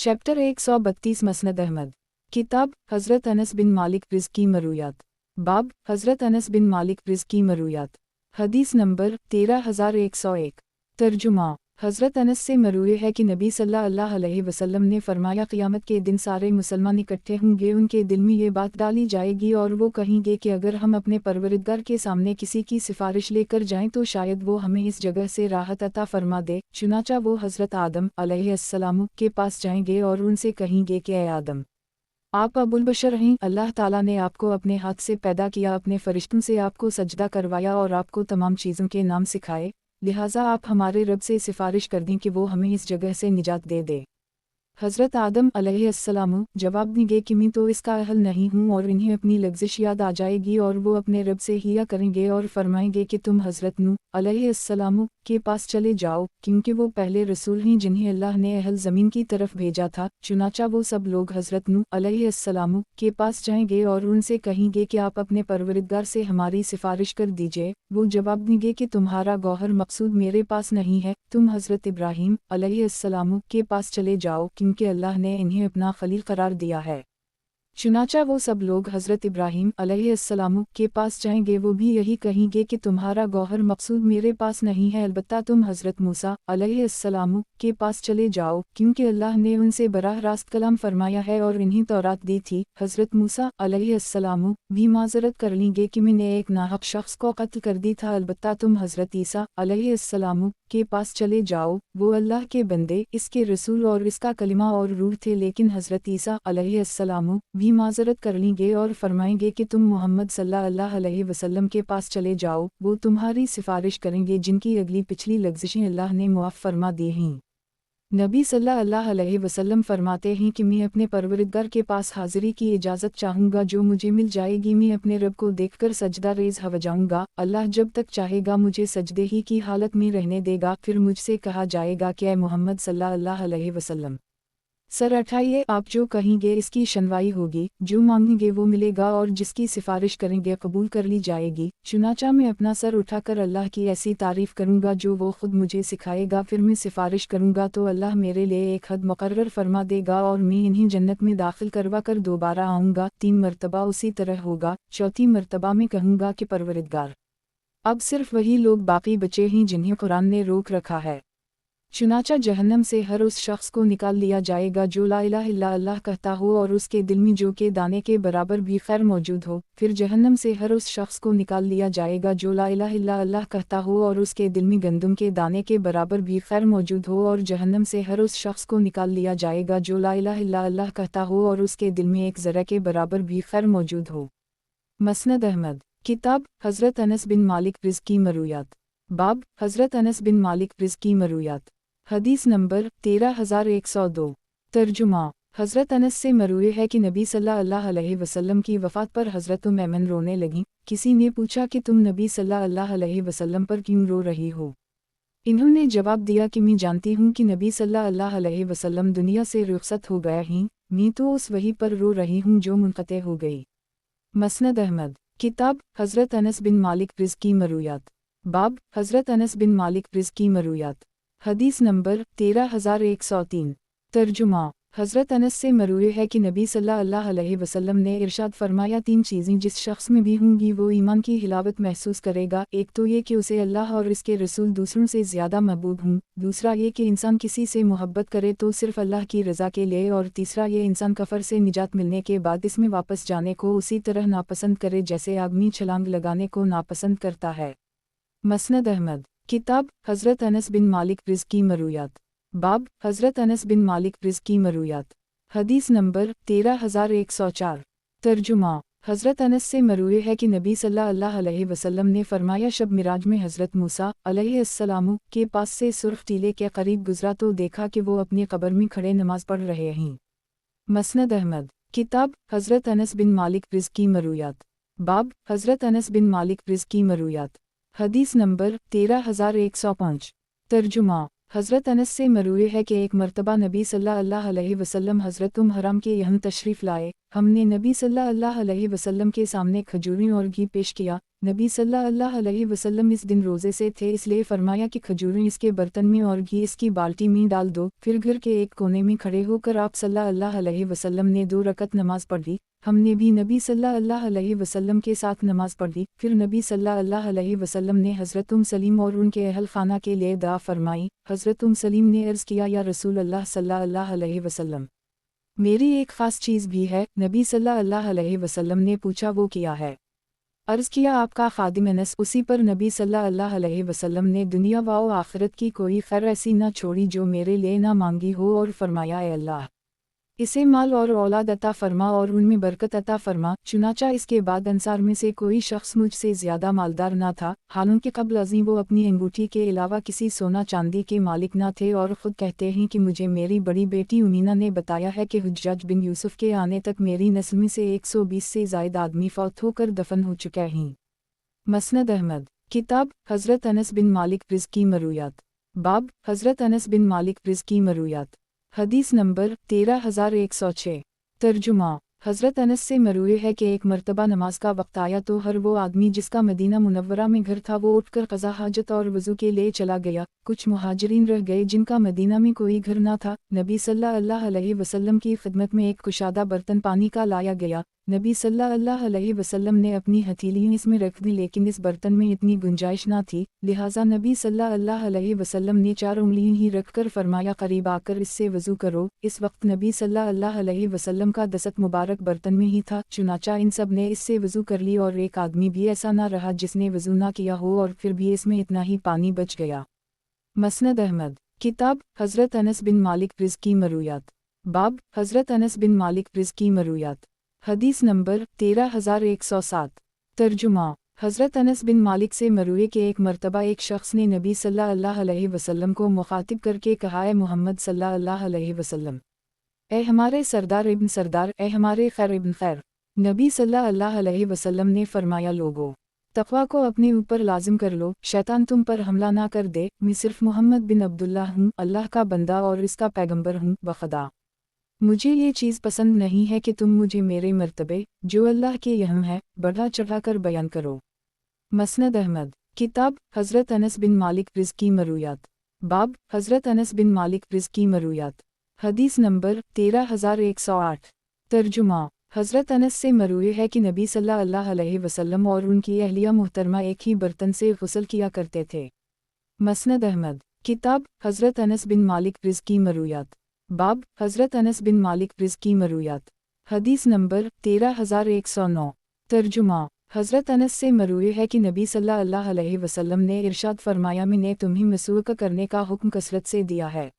Chapter 132 मसनद Ahmad. किताब हज़रत अनस बिन मालिक रिज़्क़ी मरूयात। बाब हज़रत अनस बिन मालिक रिज़्क़ी मरूयात। हदीस नंबर 13101। तर्जुमा हज़रत अनस से मरूए है कि नबी सल्लल्लाहु अलैहि वसल्लम ने फरमाया, क़यामत के दिन सारे मुसलमान इकट्ठे होंगे, उनके दिल में ये बात डाली जाएगी और वो कहेंगे कि अगर हम अपने परवरदिगार के सामने किसी की सिफारिश लेकर जाएं तो शायद वो हमें इस जगह से राहत अता फरमा दे। चुनाचा वो हज़रत आदम अलैहिस्सलाम के पास जाएंगे और उनसे कहेंगे कि ए आदम, आप अबुल बशर हैं, अल्लाह ताला ने आपको अपने हाथ से पैदा किया, अपने फरिश्तों से आपको सजदा करवाया और आपको तमाम चीज़ों के नाम सिखाए, लिहाजा आप हमारे रब से सिफारिश कर दें कि वो हमें इस जगह से निजात दे दे। हज़रत आदम अलैहिस्सलाम जवाब देंगे कि मैं तो इसका अहल नहीं हूँ, और इन्हें अपनी लग़्ज़िश याद आ जाएगी और वो अपने रब से हिया करेंगे और फरमाएंगे कि तुम हज़रत नूह अलैहिस्सलाम के पास चले जाओ, क्योंकि वो पहले रसूल हैं जिन्हें अल्लाह ने अहल ज़मीन की तरफ भेजा था। चुनाचा वो सब लोग हज़रत नूह अलैहिस्सलाम के पास जाएंगे और उनसे कहेंगे कि आप अपने परवरदिगार से हमारी सिफारिश कर दीजिए। वो जवाब देंगे कि तुम्हारा गौहर मकसूद मेरे पास नहीं है, तुम हज़रत इब्राहीम अलैहिस्सलाम के पास चले जाओ, क्योंकि अल्लाह ने इन्हें अपना खलील करार दिया है। चुनाचा वो सब लोग हज़रत इब्राहीम अलैहिस्सलाम के पास जाएंगे, वो भी यही कहेंगे कि तुम्हारा गौहर मकसूद मेरे पास नहीं है, अलबत्ता तुम हज़रत मूसा अलैहिस्सलाम के पास चले जाओ, क्योंकि अल्लाह ने उनसे बराह रास्त कलाम फरमाया है और इन्हीं तौरात दी थी। हज़रत मूसा अलैहिस्सलाम भी माज़रत कर लेंगे कि मैंने एक नाहक शख्स को कत्ल कर दी था, अलबत्ता तुम हज़रत ईसा अलैहिस्सलाम के पास चले जाओ, वो अल्लाह के बंदे, इसके रसूल और इसका कलिमा और रूह थे। लेकिन हज़रत ईसा अलैहिस्सलाम भी माज़रत कर लेंगे और फरमाएंगे कि तुम मोहम्मद सल्लल्लाहु अलैहि वसल्लम के पास चले जाओ, वो तुम्हारी सिफारिश करेंगे जिनकी अगली पिछली लग़्ज़िशें अल्लाह ने मुआफ़ फरमा दी हैं। नबी सल्लल्लाहु अलैहि वसल्लम फरमाते हैं कि मैं अपने परवरदिगार के पास हाज़िरी की इजाज़त चाहूँगा, जो मुझे मिल जाएगी मैं अपने रब को देखकर सजदा रेज़ हो जाऊँगा। अल्लाह जब तक चाहेगा मुझे सजदे ही की हालत में रहने देगा, फिर मुझसे कहा जाएगा कि ए मोहम्मद सल्लल्लाहु अलैहि वसल्लम, सर उठाइए, आप जो कहेंगे इसकी शनवाई होगी, जो मांगेंगे वो मिलेगा और जिसकी सिफारिश करेंगे कबूल कर ली जाएगी। चुनाचा मैं अपना सर उठाकर अल्लाह की ऐसी तारीफ़ करूँगा जो वो खुद मुझे सिखाएगा, फिर मैं सिफारिश करूँगा तो अल्लाह मेरे लिए एक हद मुकर्रर फरमा देगा और मैं इन्हें जन्नत में दाखिल करवा कर दोबारा आऊँगा। 3 मरतबा उसी तरह होगा। चौथी मरतबा में कहूँगा कि परवरदिगार, अब सिर्फ वही लोग बाकी बचे हैं जिन्हें कुरान ने रोक रखा है। चुनाचा जहन्नम से हर उस शख्स को निकाल लिया जाएगा जो ला इलाहा इल्ला अल्लाह कहता हो और उसके दिल में जो के दाने के बराबर भी खैर मौजूद हो। फिर जहन्नम से हर उस शख्स को निकाल लिया जाएगा जो ला इलाहा इल्ला अल्लाह कहता हो और उसके दिल में गंदम के दाने के बराबर भी खैर मौजूद हो। और जहन्नम से हर उस शख्स को निकाल लिया जाएगा जो ला इलाहा इल्ला अल्लाह कहता हो और उसके दिल में एक ज़रा के बराबर भी खैर मौजूद हो। मसनद अहमद। किताब हज़रत अनस बिन मालिक रिज़्क़ी मरूयात। बाब हज़रत अनस बिन मालिक रिज़्क़ी मरूयात। हदीस नंबर 13102। तर्जुमा हज़रत अनस से मरूए है कि नबी सल्लल्लाहु अलैहि वसल्लम की वफ़ात पर हज़रत मेमन रोने लगीं। किसी ने पूछा कि तुम नबी सल्लल्लाहु अलैहि वसल्लम पर क्यों रो रही हो? इन्होंने जवाब दिया कि मैं जानती हूँ कि नबी सल्लल्लाहु अलैहि वसल्लम दुनिया से रुखसत हो गए हैं, मैं तो उस वही पर रो रही हूँ जो मुनक़ते हो गई। मसनद अहमद। किताब हज़रत अनस बिन मालिक रिज़्क़ी मरूयात। बाब हज़रत अनस बिन मालिक रिज़्क़ी मरूयात। हदीस नंबर 13103। तर्जुमा हज़रत अनस से मरूए है कि नबी सल्लल्लाहु अलैहि वसल्लम ने इरशाद फरमाया, 3 चीज़ें जिस शख्स में भी होंगी वो ईमान की हिलावत महसूस करेगा। एक तो ये कि उसे अल्लाह और इसके रसूल दूसरों से ज़्यादा महबूब हों, दूसरा ये कि इंसान किसी से मोहब्बत करे तो सिर्फ़ अल्लाह की रज़ा के लिए, और तीसरा ये इंसान कफ़र से निजात मिलने के बाद इसमें वापस जाने को उसी तरह नापसंद करे जैसे आग में छलांग लगाने को नापसंद करता है। मसनद अहमद। किताब हज़रत अनस बिन मालिक रिज़्क़ी मरूयात। बाब हज़रत अनस बिन मालिक रिज़्क़ी मरूयात। हदीस नंबर 13104। तर्जुमा हज़रत अनस से मरूए है कि नबी सल्लल्लाहु अलैहि वसल्लम ने फरमाया, शब मिराज में हज़रत मूसा अलैहिस्सलाम के पास से सुर्ख़ टीले के करीब गुज़रा तो देखा कि वो अपनी कब्र में खड़े नमाज पढ़ रहे हैं। मसनद अहमद। किताब हज़रत अनस बिन मालिक रिज़्क़ी मरूयात। बाब हज़रत अनस बिन मालिक रिज़्क़ी मरूयात। हदीस नंबर 13105। तर्जुमा हज़रत अनस से मरूए है कि एक मरतबा नबी सल्लल्लाहु अलैहि वसल्लम हज़रत हराम के यहाँ तशरीफ़ लाए। हमने नबी सल्लल्लाहु अलैहि वसल्लम के सामने खजूरें और घी पेश किया। नबी सल्लल्लाहु अलैहि वसल्लम इस दिन रोज़े से थे, इसलिए फरमाया कि खजूरें इसके बर्तन में और घी इसकी बाल्टी में डाल दो। फिर घर के एक कोने में खड़े होकर आप सल्लल्लाहु अलैहि वसल्लम ने 2 रकत नमाज पढ़ ली। हमने भी नबी सल्लल्लाहु अलैहि वसल्लम के साथ नमाज पढ़ ली। फिर नबी सल्लल्लाहु अलैहि वसल्लम ने हज़रत सलीम और उनके अहल खाना के लिए दुआ फरमाई। हज़रत सलीम ने अर्ज़ किया, या रसूल अल्लाह सल्लल्लाहु अलैहि वसल्लम, मेरी एक ख़ास चीज़ भी है। नबी सल्लल्लाहु अलैहि वसल्लम ने पूछा, वो क्या है? अर्ज़ किया, आपका खादिम अनस। उसी पर नबी सल्लल्लाहु अलैहि वसल्लम ने दुनिया व आखिरत की कोई खैर ऐसी न छोड़ी जो मेरे लिए ना मांगी हो, और फरमाया, ए अल्लाह, इसे माल और औलाद अता फरमा और उनमें बरकत अता फरमा। चुनाचा इसके बाद अंसार में से कोई शख्स मुझसे ज़्यादा मालदार ना था, हालांकि कबल अज़ीं वो अपनी अंगूठी के अलावा किसी सोना चांदी के मालिक ना थे। और ख़ुद कहते हैं कि मुझे मेरी बड़ी बेटी उमीना ने बताया है कि हुज्जाज बिन यूसुफ के आने तक मेरी नस्ल में से 120 से ज़ायद आदमी फौत होकर दफन हो चुके हैं। मसनद अहमद। किताब हज़रत अनस बिन मालिक रिज़्की मरूयात। बाब हज़रत अनस बिन मालिक रिज़्की मरूयात। हदीस नंबर 13106। तर्जुमा। हज़रत अनस से मरूए है कि एक मर्तबा नमाज का वक्त आया तो हर वो आदमी जिसका मदीना मुनव्वरा में घर था वो उठकर क़ज़ा हाजत और वज़ू के लिए चला गया। कुछ मुहाजिरीन रह गए जिनका मदीना में कोई घर ना था। नबी सल्लल्लाहु अलैहि वसल्लम की खिदमत में एक कुशादा बर्तन पानी का लाया गया। नबी सल्लल्लाहु अलैहि वसल्लम ने अपनी हथेलियाँ इसमें रख दी, लेकिन इस बर्तन में इतनी गुंजाइश ना थी, लिहाजा नबी सल्लल्लाहु अलैहि वसल्लम ने 4 उंगलियाँ ही रखकर फरमाया, करीब आकर इससे वज़ू करो। इस वक्त नबी सल्लल्लाहु अलैहि वसल्लम का दस्त मुबारक बर्तन में ही था। चुनाचा इन सब ने इससे वज़ू कर ली और एक आदमी भी ऐसा ना रहा जिसने वज़ू ना किया हो, और फिर भी इसमें इतना ही पानी बच गया। मसनद अहमद। किताब हज़रत अनस बिन मालिक रिज़्की मरूयात। बाब हज़रत अनस बिन मालिक रिज़्की मरूयात। हदीस नंबर 13107। तर्जुमा। हज़रत अनस बिन मालिक से मरूए के एक मर्तबा एक शख्स ने नबी सल्लल्लाहु अलैहि वसल्लम को मुखातिब करके कहा, ए मोहम्मद सल्लल्लाहु अलैहि वसल्लम, ए हमारे सरदार इब्न सरदार, ए हमारे खैर इब्न खैर। नबी सल्लल्लाहु अलैहि वसल्लम ने फरमाया, लोगो, तक़वा को अपने ऊपर लाजिम कर लो, शैतान तुम पर हमला ना कर दे। मैं सिर्फ मोहम्मद बिन अब्दुल्ला हूँ, अल्लाह का बंदा और इसका पैगंबर हूँ। बखदा मुझे ये चीज़ पसंद नहीं है कि तुम मुझे मेरे मर्तबे, जो अल्लाह के यहाँ है, बढ़ा चढ़ा कर बयान करो। मसनद अहमद। किताब हज़रत अनस बिन मालिक रिज़्की मरूयात। बाब हज़रत अनस बिन मालिक रिज़्की मरूयात। हदीस नंबर 13108। तर्जुमा। हज़रत अनस से मरूए है कि नबी सल्लल्लाहु अलैहि वसल्लम और उनकी अहलिया मुहतरमा एक ही बर्तन से गुस्ल किया करते थे। मसनद अहमद। किताब हज़रत अनस बिन मालिक रिज़्की मरूयात। बाब हज़रत अनस बिन मालिक रिज़्की मरूयात। हदीस नंबर 13109। तर्जुमा। हज़रत अनस से मरूए है कि नबी सल्लल्लाहु अलैहि वसल्लम ने इरशाद फरमाया, मैंने तुम्हें मसूक करने का हुक्म कसरत से दिया है।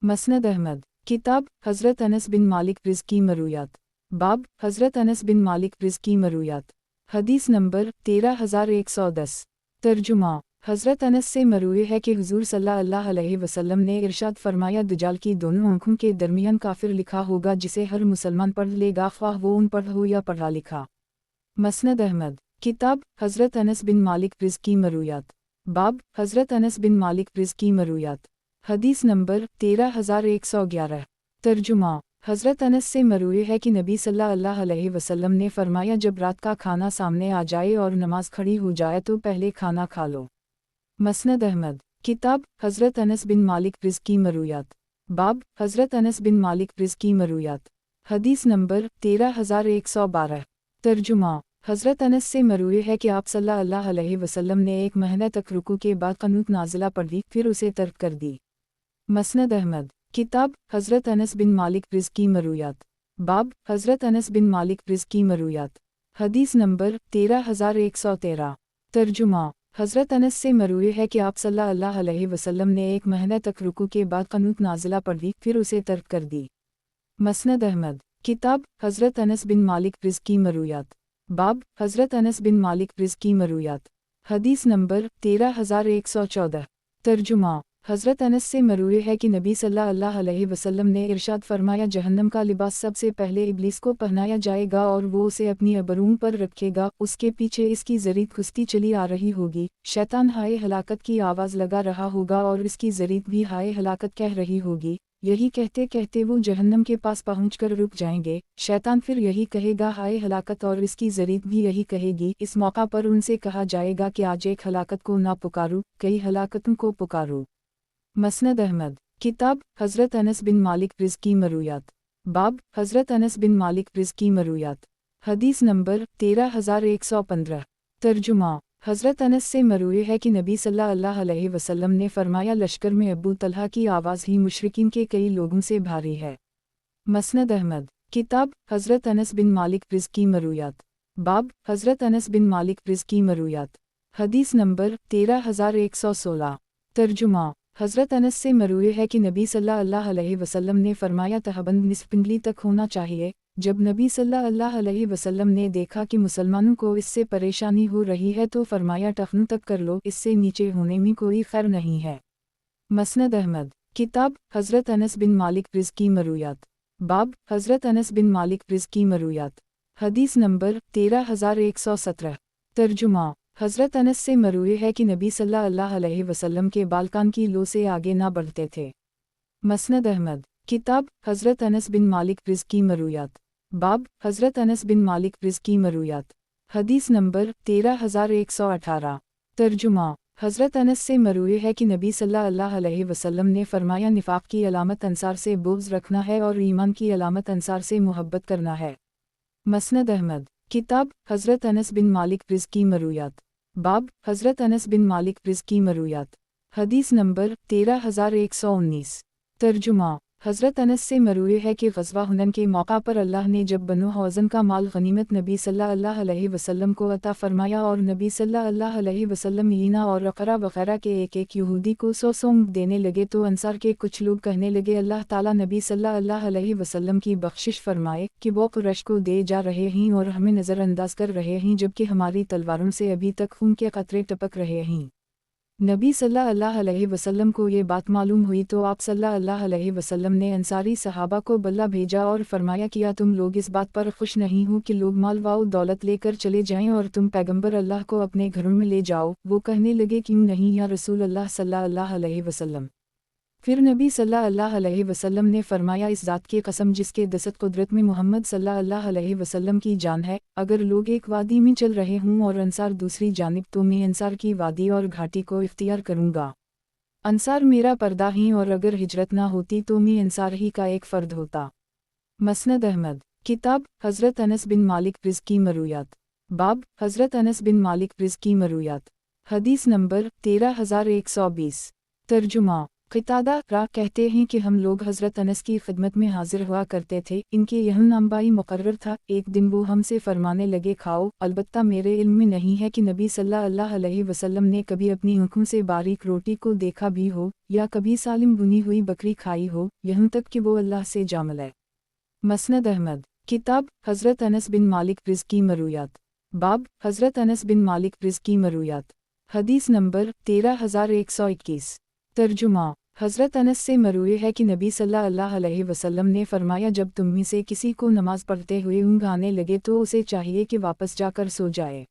मसनद अहमद। किताब हज़रत अनस बिन मालिक रिज़्की मरूयात। बाब हज़रत अनस बिन मालिक रिज़्की मरूयात। हदीस नंबर 13110। तर्जुमा। हज़रत अनस से मरूए है कि हुज़ूर सल्लल्लाहु अलैहि वसल्लम ने इरशाद फरमाया, दज्जाल की दोनों आँखों के दरमियान काफिर लिखा होगा, जिसे हर मुसलमान पढ़ लेगा, ख्वाह वो अनपढ़ हो या पढ़ा लिखा। मसनद अहमद। किताब हज़रत अनस बिन मालिक रिज़्की मरूयात। बाब हज़रत अनस बिन मालिक रिज़्की मरूयात। हदीस नंबर 13111। तर्जुमा। हज़रत अनस से मरूए है कि नबी सल्लल्लाहु अलैहि वसल्लम ने फरमाया, जब रात का खाना सामने आ जाए और नमाज खड़ी हो जाए तो पहले खाना खा लो। मसनद अहमद। किताब हज़रत अनस बिन मालिक रिज़्की मरूयात। बाब हज़रत अनस बिन मालिक रिज़्की मरूयात। हदीस नंबर 13112। तर्जुमा। हज़रत अनस से मरूए है कि आप सल्लल्लाहु अलैहि वसल्लम ने एक महीने तक रुकू के बाद क़ुनूत नाज़िला पढ़ दी, फिर उसे तर्क कर दी। मसनद अहमद। किताब हज़रत अनस बिन मालिक रिज़्की मरूयात। बाब हज़रत अनस बिन मालिक रिज़्की मरूयात। हदीस नंबर 13113। तर्जुमा। हज़रत अनस से मरूए है कि आप सल्लल्लाहु अलैहि वसल्लम ने एक महीने तक रुकू के बाद क़ुनूत नाज़िला पढ़ दी, फिर उसे तर्क कर दी। मसनद अहमद। किताब हज़रत अनस बिन मालिक रिज़्की मरूयात। बाब हज़रत अनस बिन मालिक रिज़्की मरूयात। हदीस नंबर 13114। तर्जुमा। हज़रत अनस से मरूए है कि नबी सल्लल्लाहु अलैहि वसल्लम ने इरशाद फरमाया, जहन्नम का लिबास सबसे पहले इब्लीस को पहनाया जाएगा और वो उसे अपनी अबरूम पर रखेगा, उसके पीछे इसकी ज़रीद खुस्ती चली आ रही होगी, शैतान हाय हलाकत की आवाज़ लगा रहा होगा और इसकी ज़रीद भी हाय हलाकत कह रही होगी। یہی کہتے کہتے وہ جہنم کے پاس پہنچ کر رک جائیں گے، شیطان پھر یہی کہے گا ہائے ہلاکت، اور اس کی ذریت بھی یہی کہے گی۔ اس موقع پر ان سے کہا جائے گا کہ آج ایک ہلاکت کو نہ پکارو، کئی ہلاکتوں کو پکارو۔ مسند احمد، کتاب حضرت انس بن مالک رض کی مرویات، باب حضرت انس بن مالک رض کی مرویات، حدیث نمبر 13115۔ ترجمہ، حضرت انس سے مروی ہے کہ نبی صلی اللہ علیہ وسلم نے فرمایا لشکر میں ابو طلحہ کی آواز ہی مشرکین کے کئی لوگوں سے بھاری ہے۔ مسند احمد، کتاب حضرت انس بن مالک رض کی مرویات، باب حضرت انس بن مالک رض کی مرویات، حدیث نمبر 13116۔ ترجمہ، حضرت انس سے مروی ہے کہ نبی صلی اللہ علیہ وسلم نے فرمایا تہبند نصف پنڈلی تک ہونا چاہیے۔ جب نبی صلی اللہ علیہ وسلم نے دیکھا کہ مسلمانوں کو اس سے پریشانی ہو رہی ہے تو فرمایا ٹخنوں تک کر لو، اس سے نیچے ہونے میں کوئی خیر نہیں ہے۔ مسند احمد، کتاب حضرت انس بن مالک رض کی مرویات، باب حضرت انس بن مالک رض کی مرویات، حدیث نمبر 13117۔ ترجمہ، حضرت انس سے مروی ہے کہ نبی صلی اللہ علیہ وسلم کے بال کان کی لو سے آگے نہ بڑھتے تھے۔ مسند احمد، کتاب حضرت انس بن مالک رض کی مرویات، باب حضرت انس بن مالک رض کی مرویات، حدیث نمبر 13118۔ ترجمہ، حضرت انس سے مروی ہے کہ نبی صلی اللہ علیہ وسلم نے فرمایا نفاق کی علامت انصار سے بغض رکھنا ہے اور ایمان کی علامت انصار سے محبت کرنا ہے۔ مسند احمد، کتاب حضرت انس بن مالک رض کی مرویات، باب حضرت انس بن مالک رض کی مرویات، حدیث نمبر 13119۔ ترجمہ، حضرت انس سے مروی ہے کہ غزوہ حنین کے موقع پر اللہ نے جب بنو حوازن کا مال غنیمت نبی صلی اللہ علیہ وسلم کو عطا فرمایا اور نبی صلی اللہ علیہ وسلم اینا اور رقرہ وغیرہ کے ایک ایک یہودی کو 100 سونگ دینے لگے تو انصار کے کچھ لوگ کہنے لگے اللہ تعالیٰ نبی صلی اللہ علیہ وسلم کی بخشش فرمائے کہ وہ قریش کو دے جا رہے ہیں اور ہمیں نظر انداز کر رہے ہیں جبکہ ہماری تلواروں سے ابھی تک خون کے قطرے ٹپک رہے ہیں۔ نبی صلی اللہ علیہ وسلم کو یہ بات معلوم ہوئی تو آپ صلی اللہ علیہ وسلم نے انصاری صحابہ کو بلہ بھیجا اور فرمایا کیا تم لوگ اس بات پر خوش نہیں ہو کہ لوگ مال و دولت لے کر چلے جائیں اور تم پیغمبر اللہ کو اپنے گھروں میں لے جاؤ؟ وہ کہنے لگے کیوں نہیں یا رسول اللہ صلی اللہ علیہ وسلم۔ پھر نبی صلی اللہ علیہ وسلم نے فرمایا اس ذات کی قسم جس کے دست قدرت میں محمد صلی اللہ علیہ وسلم کی جان ہے، اگر لوگ ایک وادی میں چل رہے ہوں اور انصار دوسری جانب تو میں انصار کی وادی اور گھاٹی کو اختیار کروں گا۔ انصار میرا پردہ ہیں اور اگر ہجرت نہ ہوتی تو میں انصار ہی کا ایک فرد ہوتا۔ مسند احمد، کتاب حضرت انس بن مالک رض کی مرویات، باب حضرت انس بن مالک رض کی مرویات، حدیث نمبر 13120۔ ترجمہ، قتادہ را کہتے ہیں کہ ہم لوگ حضرت انس کی خدمت میں حاضر ہوا کرتے تھے، ان کے یہاں نامبائی مقرر تھا۔ ایک دن وہ ہم سے فرمانے لگے کھاؤ، البتہ میرے علم میں نہیں ہے کہ نبی صلی اللہ علیہ وسلم نے کبھی اپنی آنکھوں سے باریک روٹی کو دیکھا بھی ہو یا کبھی سالم بنی ہوئی بکری کھائی ہو، یہاں تک کہ وہ اللہ سے جا ملے۔ مسند احمد، کتاب حضرت انس بن مالک رض کی مرویات، باب حضرت انس بن مالک رض کی مرویات، حدیث نمبر 13121۔ ترجمہ، حضرت انس سے مروی ہے کہ نبی صلی اللہ علیہ وسلم نے فرمایا جب تم میں سے کسی کو نماز پڑھتے ہوئے اونگ آنے لگے تو اسے چاہیے کہ واپس جا کر سو جائے۔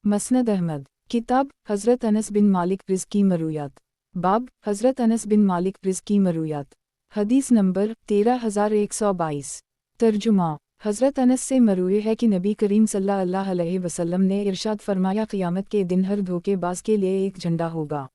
مسند احمد، کتاب حضرت انس بن مالک رض کی مرویات، باب حضرت انس بن مالک رض کی مرویات، حدیث نمبر 13122۔ ترجمہ، حضرت انس سے مروی ہے کہ نبی کریم صلی اللہ علیہ وسلم نے ارشاد فرمایا قیامت کے دن ہر دھوکے باز کے لیے ایک جھنڈا ہوگا۔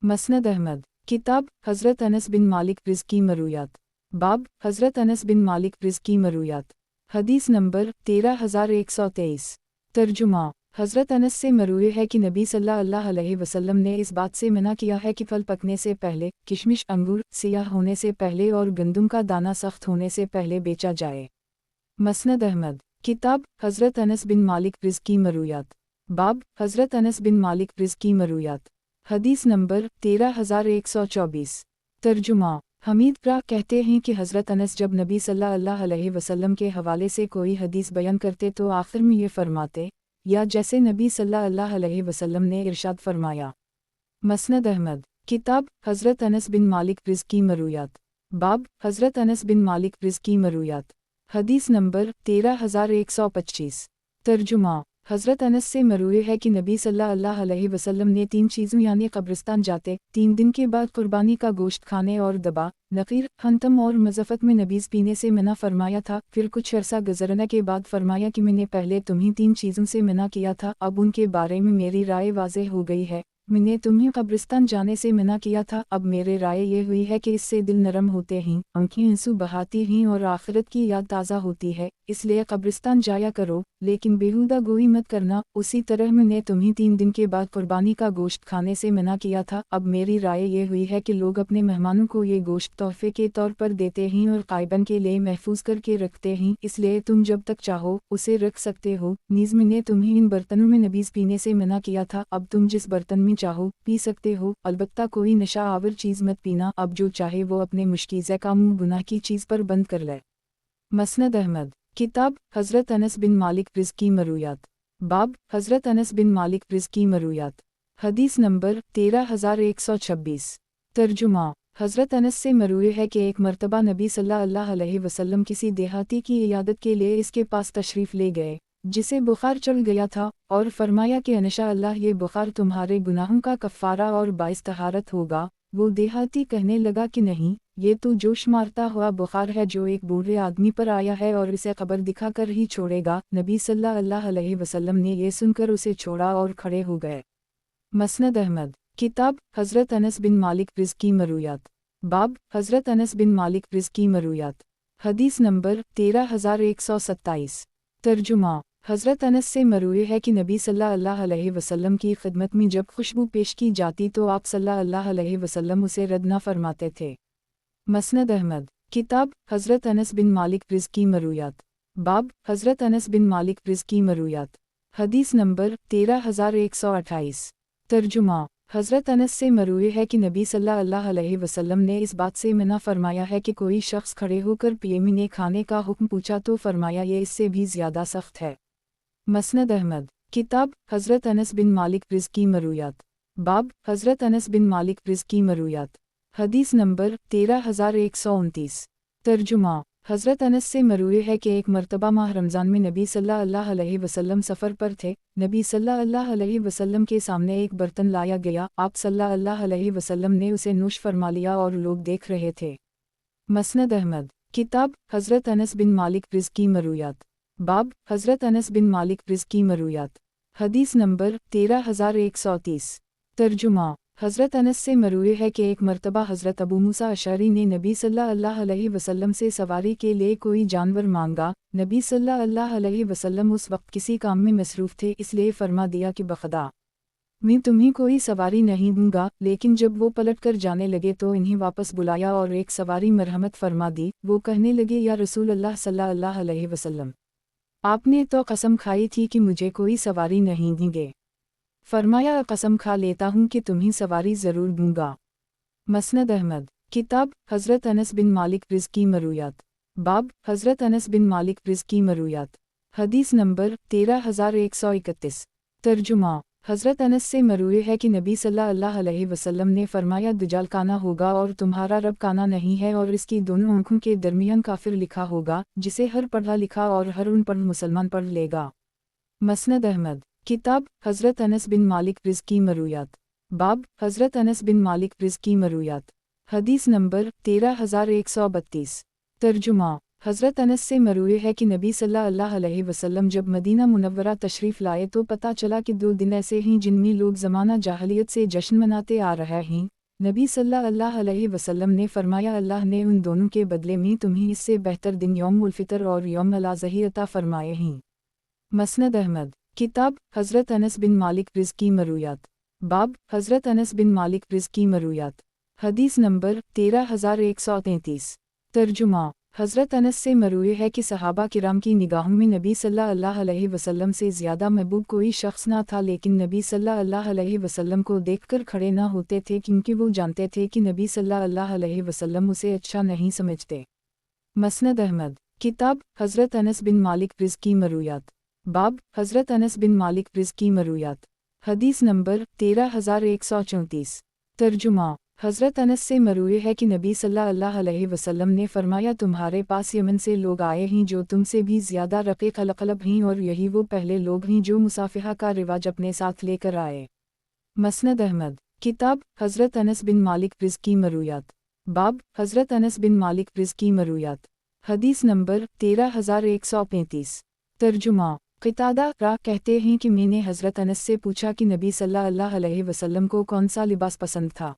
مسند احمد، کتاب حضرت انس بن مالک رض کی مرویات، باب حضرت انس بن مالک رض کی مرویات، حدیث نمبر 13123۔ ترجمہ، حضرت انس سے مروی ہے کہ نبی صلی اللہ علیہ وسلم نے اس بات سے منع کیا ہے کہ پھل پکنے سے پہلے، کشمش انگور سیاہ ہونے سے پہلے اور گندم کا دانہ سخت ہونے سے پہلے بیچا جائے۔ مسند احمد، کتاب حضرت انس بن مالک رض کی مرویات، باب حضرت انس بن مالک رض کی مرویات، حدیث نمبر 13124۔ ترجمہ، حمید را کہتے ہیں کہ حضرت انس جب نبی صلی اللہ علیہ وسلم کے حوالے سے کوئی حدیث بیان کرتے تو آخر میں یہ فرماتے یا جیسے نبی صلی اللہ علیہ وسلم نے ارشاد فرمایا۔ مسند احمد، کتاب حضرت انس بن مالک رض کی مرویات، باب حضرت انس بن مالک رض کی مرویات، حدیث نمبر 13125۔ ترجمہ، हज़रत अनस से मरूए है कि नबी सल्लल्लाहु अलैहि वसल्लम ने 3 चीज़ों यानी कब्रिस्तान जाते 3 दिन के बाद कुर्बानी का गोश्त खाने और दबा, नक़ीर, हंतम और मज़फ़त में नबीज़ पीने से मना फरमाया था। फिर कुछ अरसा गुज़रने के बाद फरमाया कि मैंने पहले तुम्हीं 3 चीज़ों से मना किया था, अब उनके बारे में मेरी राय वाज़ेह हो गई है। मैंने तुम्हें कब्रिस्तान जाने से मना किया था, अब मेरे राय ये हुई है कि इससे दिल नरम होते हैं, आँखें आंसू बहाती हैं और आखिरत की याद ताज़ा होती है, इसलिए कब्रिस्तान जाया करो, लेकिन बेहुदा गोई मत करना। उसी तरह मैंने तुम्हें 3 दिन के बाद कुर्बानी का गोश्त खाने से मना किया था, अब मेरी राय ये हुई है कि लोग अपने मेहमानों को ये गोश्त तोहफे के तौर पर देते हैं और क़ायबन के लिए महफूज करके रखते हैं, इसलिए तुम जब तक चाहो उसे रख सकते हो। नीज़ मैंने तुम्हें इन बर्तनों में नबीज़ पीने से मना किया था, अब तुम जिस बर्तन में चाहो पी सकते हो, अलबत्ता कोई नशा आवर चीज़ मत पीना। अब जो चाहे वो अपने मुश्कीज़े का मुँह गुनाह की चीज़ पर बंद कर ले। मसनद अहमद किताब हज़रत अनस बिन मालिक रिज़्की मरूयात। बाब हज़रत अनस बिन मालिक रिज़्की मरूयात। हदीस नंबर 13126। तर्जुमा हज़रत अनस से मरूए है कि एक मर्तबा नबी सल्लल्लाहु अलैहि वसल्लम किसी देहाती की इयादत के लिए इसके पास तशरीफ़ ले गए, जिसे बुखार चढ़ गया था, और फरमाया कि इंशा अल्लाह ये बुखार तुम्हारे गुनाहों का कफ़ारा और बाइस तहारत होगा। वो देहाती कहने लगा कि नहीं, ये तो जोश मारता हुआ बुखार है जो एक बूढ़े आदमी पर आया है और इसे कब्र दिखाकर ही छोड़ेगा। नबी सल्लल्लाहु अलैहि वसल्लम ने ये सुनकर उसे छोड़ा और खड़े हो गए। मसनद अहमद किताब हज़रत अनस बिन मालिक रिज़्की मरूयात। बाब हज़रत अनस बिन मालिक रिज़्की मरूयात। हदीस नंबर 13127। तर्जुमा हज़रत अनस से मरूए है कि नबी सल्लल्लाहु अलैहि वसल्लम की खिदमत में जब खुशबू पेश की जाती तो आप सल्लल्लाहु अलैहि वसल्लम उसे रद्द न फरमाते थे। मसनद अहमद किताब हज़रत अनस बिन मालिक रिज़्की मरूयात। बाब हज़रत अनस बिन मालिक रिज़्की मरूयात। हदीस नंबर 13128। तर्जुमा हज़रत अनस से मरूए है कि नबी सल्लल्लाहु अलैहि वसल्लम ने इस बात से मना फरमाया है कि कोई शख्स खड़े होकर पियमीने खाने का हुक्म पूछा तो फरमाया ये इससे भी ज़्यादा सख्त है। मसनद अहमद किताब हज़रत अनस बिन मालिक रिज़्की मरूयात। बाब हज़रत अनस बिन मालिक रिज़्की मरूयात। हदीस नंबर 13129। तर्जुमा हज़रत अनस से मरूए है कि एक मर्तबा माह रमज़ान में नबी सल्लल्लाहु अलैहि वसल्लम सफ़र पर थे। नबी सल्लल्लाहु अलैहि वसल्लम के सामने एक बर्तन लाया गया, आप सल्लल्लाहु अलैहि वसल्लम ने उसे नोश फरमा लिया और लोग देख रहे थे। मसनद अहमद किताब हज़रत अनस बिन मालिक रिज़्की मरूयात। बाब हज़रत अनस बिन मालिक रिज़्की मरूयात। हदीस नंबर 13130। तर्जुमा हज़रत अनस से मरूए है कि एक मर्तबा हज़रत अबू मूसा अशअरी ने नबी सल्लल्लाहु अलैहि वसल्लम से सवारी के लिए कोई जानवर मांगा। नबी सल्लल्लाहु अलैहि वसल्लम उस वक्त किसी काम में मसरूफ़ थे, इसलिए फरमा दिया कि बखदा मैं तुम्हें कोई सवारी नहीं दूंगा। लेकिन जब वो पलट कर जाने लगे तो इन्हें वापस बुलाया और एक सवारी मरहमत फरमा दी। वो कहने लगे, या रसूल अल्लाह सल्लल्लाहु अलैहि वसल्लम, आपने तो कसम खाई थी कि मुझे कोई सवारी नहीं देंगे। फरमाया, कसम खा लेता हूँ कि तुम्हें सवारी ज़रूर दूंगा। मसनद अहमद किताब हज़रत अनस बिन मालिक रिज़्की मरूयात। बाब हज़रत अनस बिन मालिक रिज़्की मरूयात। हदीस नंबर 13131। तर्जुमा हज़रत अनस से मरूए है कि नबी सल्लल्लाहु अलैहि वसल्लम ने फरमाया, दज्जाल काना होगा और तुम्हारा रब काना नहीं है, और इसकी दोनों आँखों के दरमियान काफिर लिखा होगा, जिसे हर पढ़ा लिखा और हर अनपढ़ मुसलमान पढ़ लेगा। मसनद अहमद किताब हज़रत अनस बिन मालिक रिज़्की मरूयात। बाब हज़रत अनस बिन मालिक रिज़्की मरूयात। हदीस नंबर 13132। तर्जुमा हज़रत अनस से मरूए है कि नबी सल्लल्लाहु अलैहि वसल्लम जब मदीना मुनव्वरा तशरीफ़ लाए तो पता चला कि 2 दिन ऐसे हैं जिनमें लोग ज़माना जाहलियत से जश्न मनाते आ रहे हैं। नबी सल्लल्लाहु अलैहि वसल्लम ने फरमाया, अल्लाह ने उन दोनों के बदले में तुम्हें इससे बेहतर दिन यौम उल फ़ितर और यौम अल अज़ही अता फरमाए हैं। मसनद अहमद किताब हज़रत अनस बिन मालिक रिज़्की मरूयात। बाब हज़रत अनस बिन मालिक रिज़्की मरूयात। हदीस नंबर 13133। तर्जुमा हज़रत अनस से मरूए है कि सहाबा किराम की निगाहों में नबी सल्लल्लाहु अलैहि वसल्लम से ज़्यादा महबूब कोई शख्स ना था, लेकिन नबी सल्लल्लाहु अलैहि वसल्लम को देखकर खड़े ना होते थे, क्योंकि वो जानते थे कि नबी सल्लल्लाहु अलैहि वसल्लम उसे अच्छा नहीं समझते। मसनद अहमद किताब हज़रत अनस बिन मालिक रिज़्की मरूयात। बाब हज़रत अनस बिन मालिक रिज़्की मरूयात। हदीस नंबर 13134। तर्जुमा हज़रत अनस से मरूए है कि नबी सल्लल्लाहु अलैहि वसल्लम ने फरमाया, तुम्हारे पास यमन से लोग आए हैं जो तुमसे भी ज़्यादा रक़ीक़ क़ल्ब हैं, और यही वो पहले लोग हैं जो मुसाफ़िहा का रिवाज अपने साथ लेकर आए। मसनद अहमद। किताब हज़रत अनस बिन मालिक रिज़्क़ी मरूयात। बाब हज़रत अनस बिन मालिक रिज़्क़ी मरूयात। हदीस नंबर 13135। तर्जुमा क़तादा रा कहते हैं कि मैंने हज़रत अनस से पूछा कि नबी सल्लल्लाहु अलैहि वसल्लम को कौन सा लिबास पसंद था।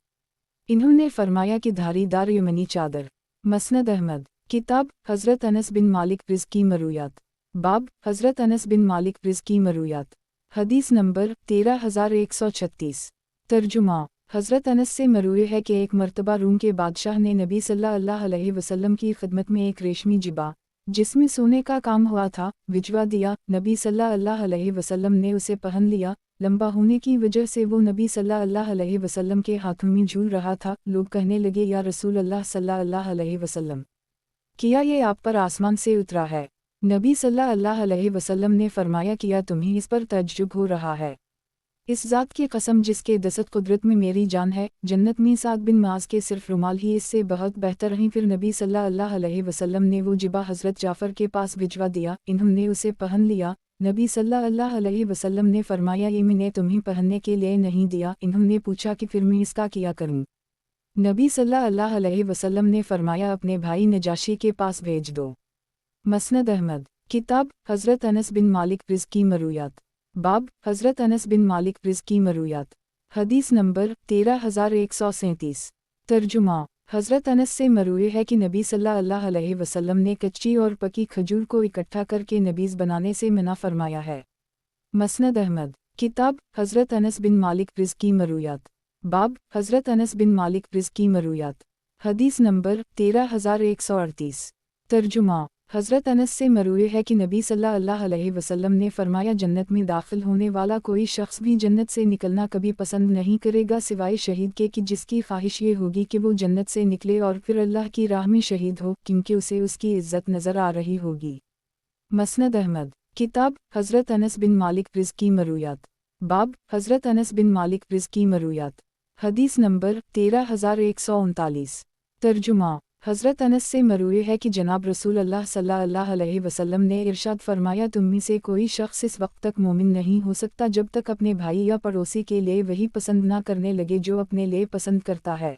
इन्होंने फरमाया कि धारीदार यमनी चादर। मसनद अहमद। किताब हज़रत अनस बिन मालिक रिज़्क़ी मरूयात। बाब हज़रत अनस बिन मालिक रिज़्क़ी मरूयात। हदीस नंबर 13136। तर्जुमा हज़रत अनस से मरूए है कि एक मर्तबा रूम के बादशाह ने नबी सल्लल्लाहु अलैहि वसल्लम की खिदमत में एक रेशमी जिबा जिसमें सोने का काम हुआ था भिजवा दिया। नबी सल्लल्लाहु अलैहि वसल्लम ने उसे पहन लिया। लंबा होने की वजह से वो नबी सल्लल्लाहु अलैहि वसल्लम के हाथों में झूल रहा था। लोग कहने लगे, या रसूल अल्लाह सल्लल्लाहु अलैहि वसल्लम, किया ये आप पर आसमान से उतरा है? नबी सल्लल्लाहु अलैहि वसल्लम ने फरमाया, किया तुम्हें इस पर तअज्जुब हो रहा है? इस ज़ात की कसम जिसके दस्त कुदरत में मेरी जान है, जन्नत में साद बिन माज के सिर्फ रुमाल ही इससे बहुत बेहतर हैं। फिर नबी सल्लल्लाहु अलैहि वसल्लम ने वो जिबा हज़रत जाफ़र के पास भिजवा दिया। इन्होंने उसे पहन लिया। नबी सल्लल्लाहु अलैहि वसल्लम ने फरमाया, ये मैंने तुम्हें पहनने के लिए नहीं दिया। इन्होंने पूछा कि फिर मैं इसका क्या करूं? नबी सल्लल्लाहु अलैहि वसल्लम ने फरमाया, अपने भाई नजाशी के पास भेज दो। मसनद अहमद। किताब हज़रत अनस बिन मालिक रिज़्क़ी मरूयात। बाब हज़रत अनस बिन मालिक रिज़्क़ी मरूयात। हदीस नंबर 13137। तर्जुमा हज़रत अनस से मरूए है कि नबी सल्लल्लाहु अलैहि वसल्लम ने कच्ची और पकी खजूर को इकट्ठा करके नबीज़ बनाने से मना फरमाया है। मसनद अहमद। किताब हज़रत अनस बिन मालिक रिज़्क़ी मरूयात। बाब हज़रत अनस बिन मालिक रिज़्क़ी मरूयात। हदीस नंबर 13138। तर्जुमा हज़रत अनस से मरूए है कि नबी सल्लल्लाहु अलैहि वसल्लम ने फरमाया, जन्नत में दाखिल होने वाला कोई शख्स भी जन्नत से निकलना कभी पसंद नहीं करेगा सिवाय शहीद के कि जिसकी ख्वाहिश ये होगी कि वो जन्नत से निकले और फिर अल्लाह की राह में शहीद हो, क्योंकि उसे उसकी इज़्ज़त नज़र आ रही होगी। मसनद अहमद। किताब हज़रत अनस बिन मालिक रिज़्क़ी मरूयात। बाब हज़रत अनस बिन मालिक रिज़्क़ी मरूयात। हदीस नंबर 13139। तर्जुमा हज़रत अनस से मरूए है कि जनाब रसूल अल्लाह सल्लल्लाहु अलैहि वसल्लम ने इरशाद फरमाया, तुम में से कोई शख्स इस वक्त तक मोमिन नहीं हो सकता जब तक अपने भाई या पड़ोसी के लिए वही पसंद ना करने लगे जो अपने लिए पसंद करता है।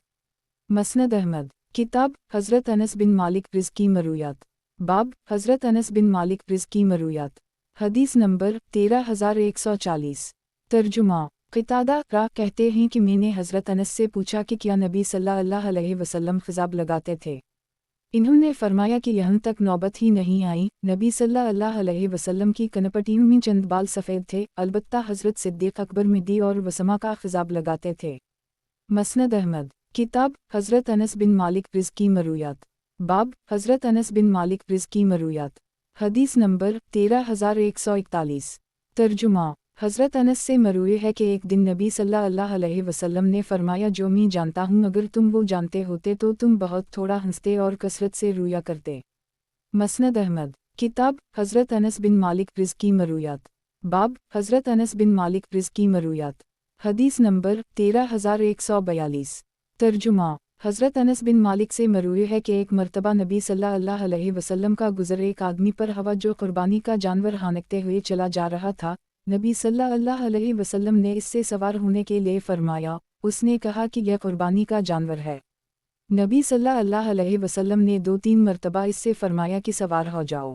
मसनद अहमद। किताब हज़रत अनस बिन मालिक रिज़्क़ी मरूयात। बाब हज़रत अनस बिन मालिक रिज़्क़ी मरूयात। हदीस नंबर 13140। तर्जुमा क़तादा रा कहते हैं कि मैंने हज़रत अनस से पूछा कि क्या नबी सल्लल्लाहु अलैहि वसल्लम ख़िज़ाब लगाते थे। इन्होंने फरमाया कि यहाँ तक नौबत ही नहीं आई। नबी सल्लल्लाहु अलैहि वसल्लम की कनपटियों में चंद बाल सफ़ेद थे, अलबत्ता हज़रत सिद्दीक़ अकबर मिदी और वसमा का ख़िज़ाब लगाते थे। मसनद अहमद। किताब हज़रत अनस बिन मालिक रिज़्क़ी मरूयात। बाब हज़रत अनस बिन मालिक रिज़्क़ी मरूयात। हदीस नंबर 13141। तर्जुमा हज़रत अनस से मरूए है कि एक दिन नबी सल्लल्लाहु अलैहि वसल्लम ने फरमाया, जो मैं जानता हूँ अगर तुम वो जानते होते तो तुम बहुत थोड़ा हंसते और कसरत से रोया करते। मसनद अहमद। किताब हज़रत अनस बिन मालिक रिज़्क़ी मरूयात। बाब हज़रत अनस बिन मालिक रिज़्क़ी मरूयात। हदीस नंबर 13142। तर्जुमा हज़रत अनस बिन मालिक से मरूए है कि एक मर्तबा नबी सल्लल्लाहु अलैहि वसल्लम का गुज़र एक आदमी पर हवा जो कुर्बानी का जानवर हांकते हुए चला जा रहा था। नबी सल्लल्लाहु अलैहि वसल्लम ने इससे सवार होने के लिए फरमाया। उसने कहा कि यह कुर्बानी का जानवर है। नबी सल्लल्लाहु अलैहि वसल्लम ने 2-3 मरतबा इससे फरमाया कि सवार हो जाओ।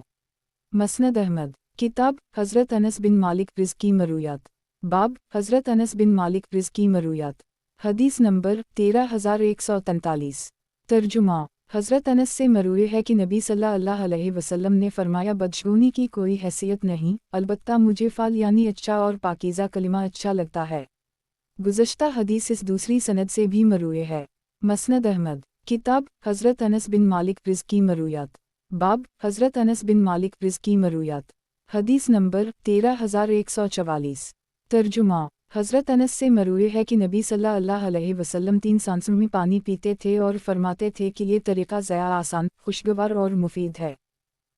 मसनद अहमद। किताब हज़रत अनस बिन मालिक रिज़्क़ी मरूयात। बाब हज़रत अनस बिन मालिक रिज़्क़ी मरूयात। हदीस नंबर 13143। तर्जुमा हज़रत अनस से मरूए है कि नबी सल्लल्लाहु अलैहि वसल्लम ने फरमाया, बदशगुनी की कोई हैसियत नहीं, अलबत्ता मुझे फ़ाल यानी अच्छा और पाकीज़ा कलिमा अच्छा लगता है। गुज़श्ता हदीस इस दूसरी सनद से भी मरूए है। मसनद अहमद। किताब हज़रत अनस बिन मालिक रिज़्क़ी मरूयात। बाब हज़रत अनस बिन मालिक रिज़्क़ी मरूयात। हदीस नंबर 13144। तर्जुमा हज़रत अनस से मरूए है कि नबी सल्लल्लाहु अलैहि वसल्लम 3 सांसों में पानी पीते थे और फरमाते थे कि ये तरीक़ा ज़्यादा आसान, खुशगवार और मुफीद है।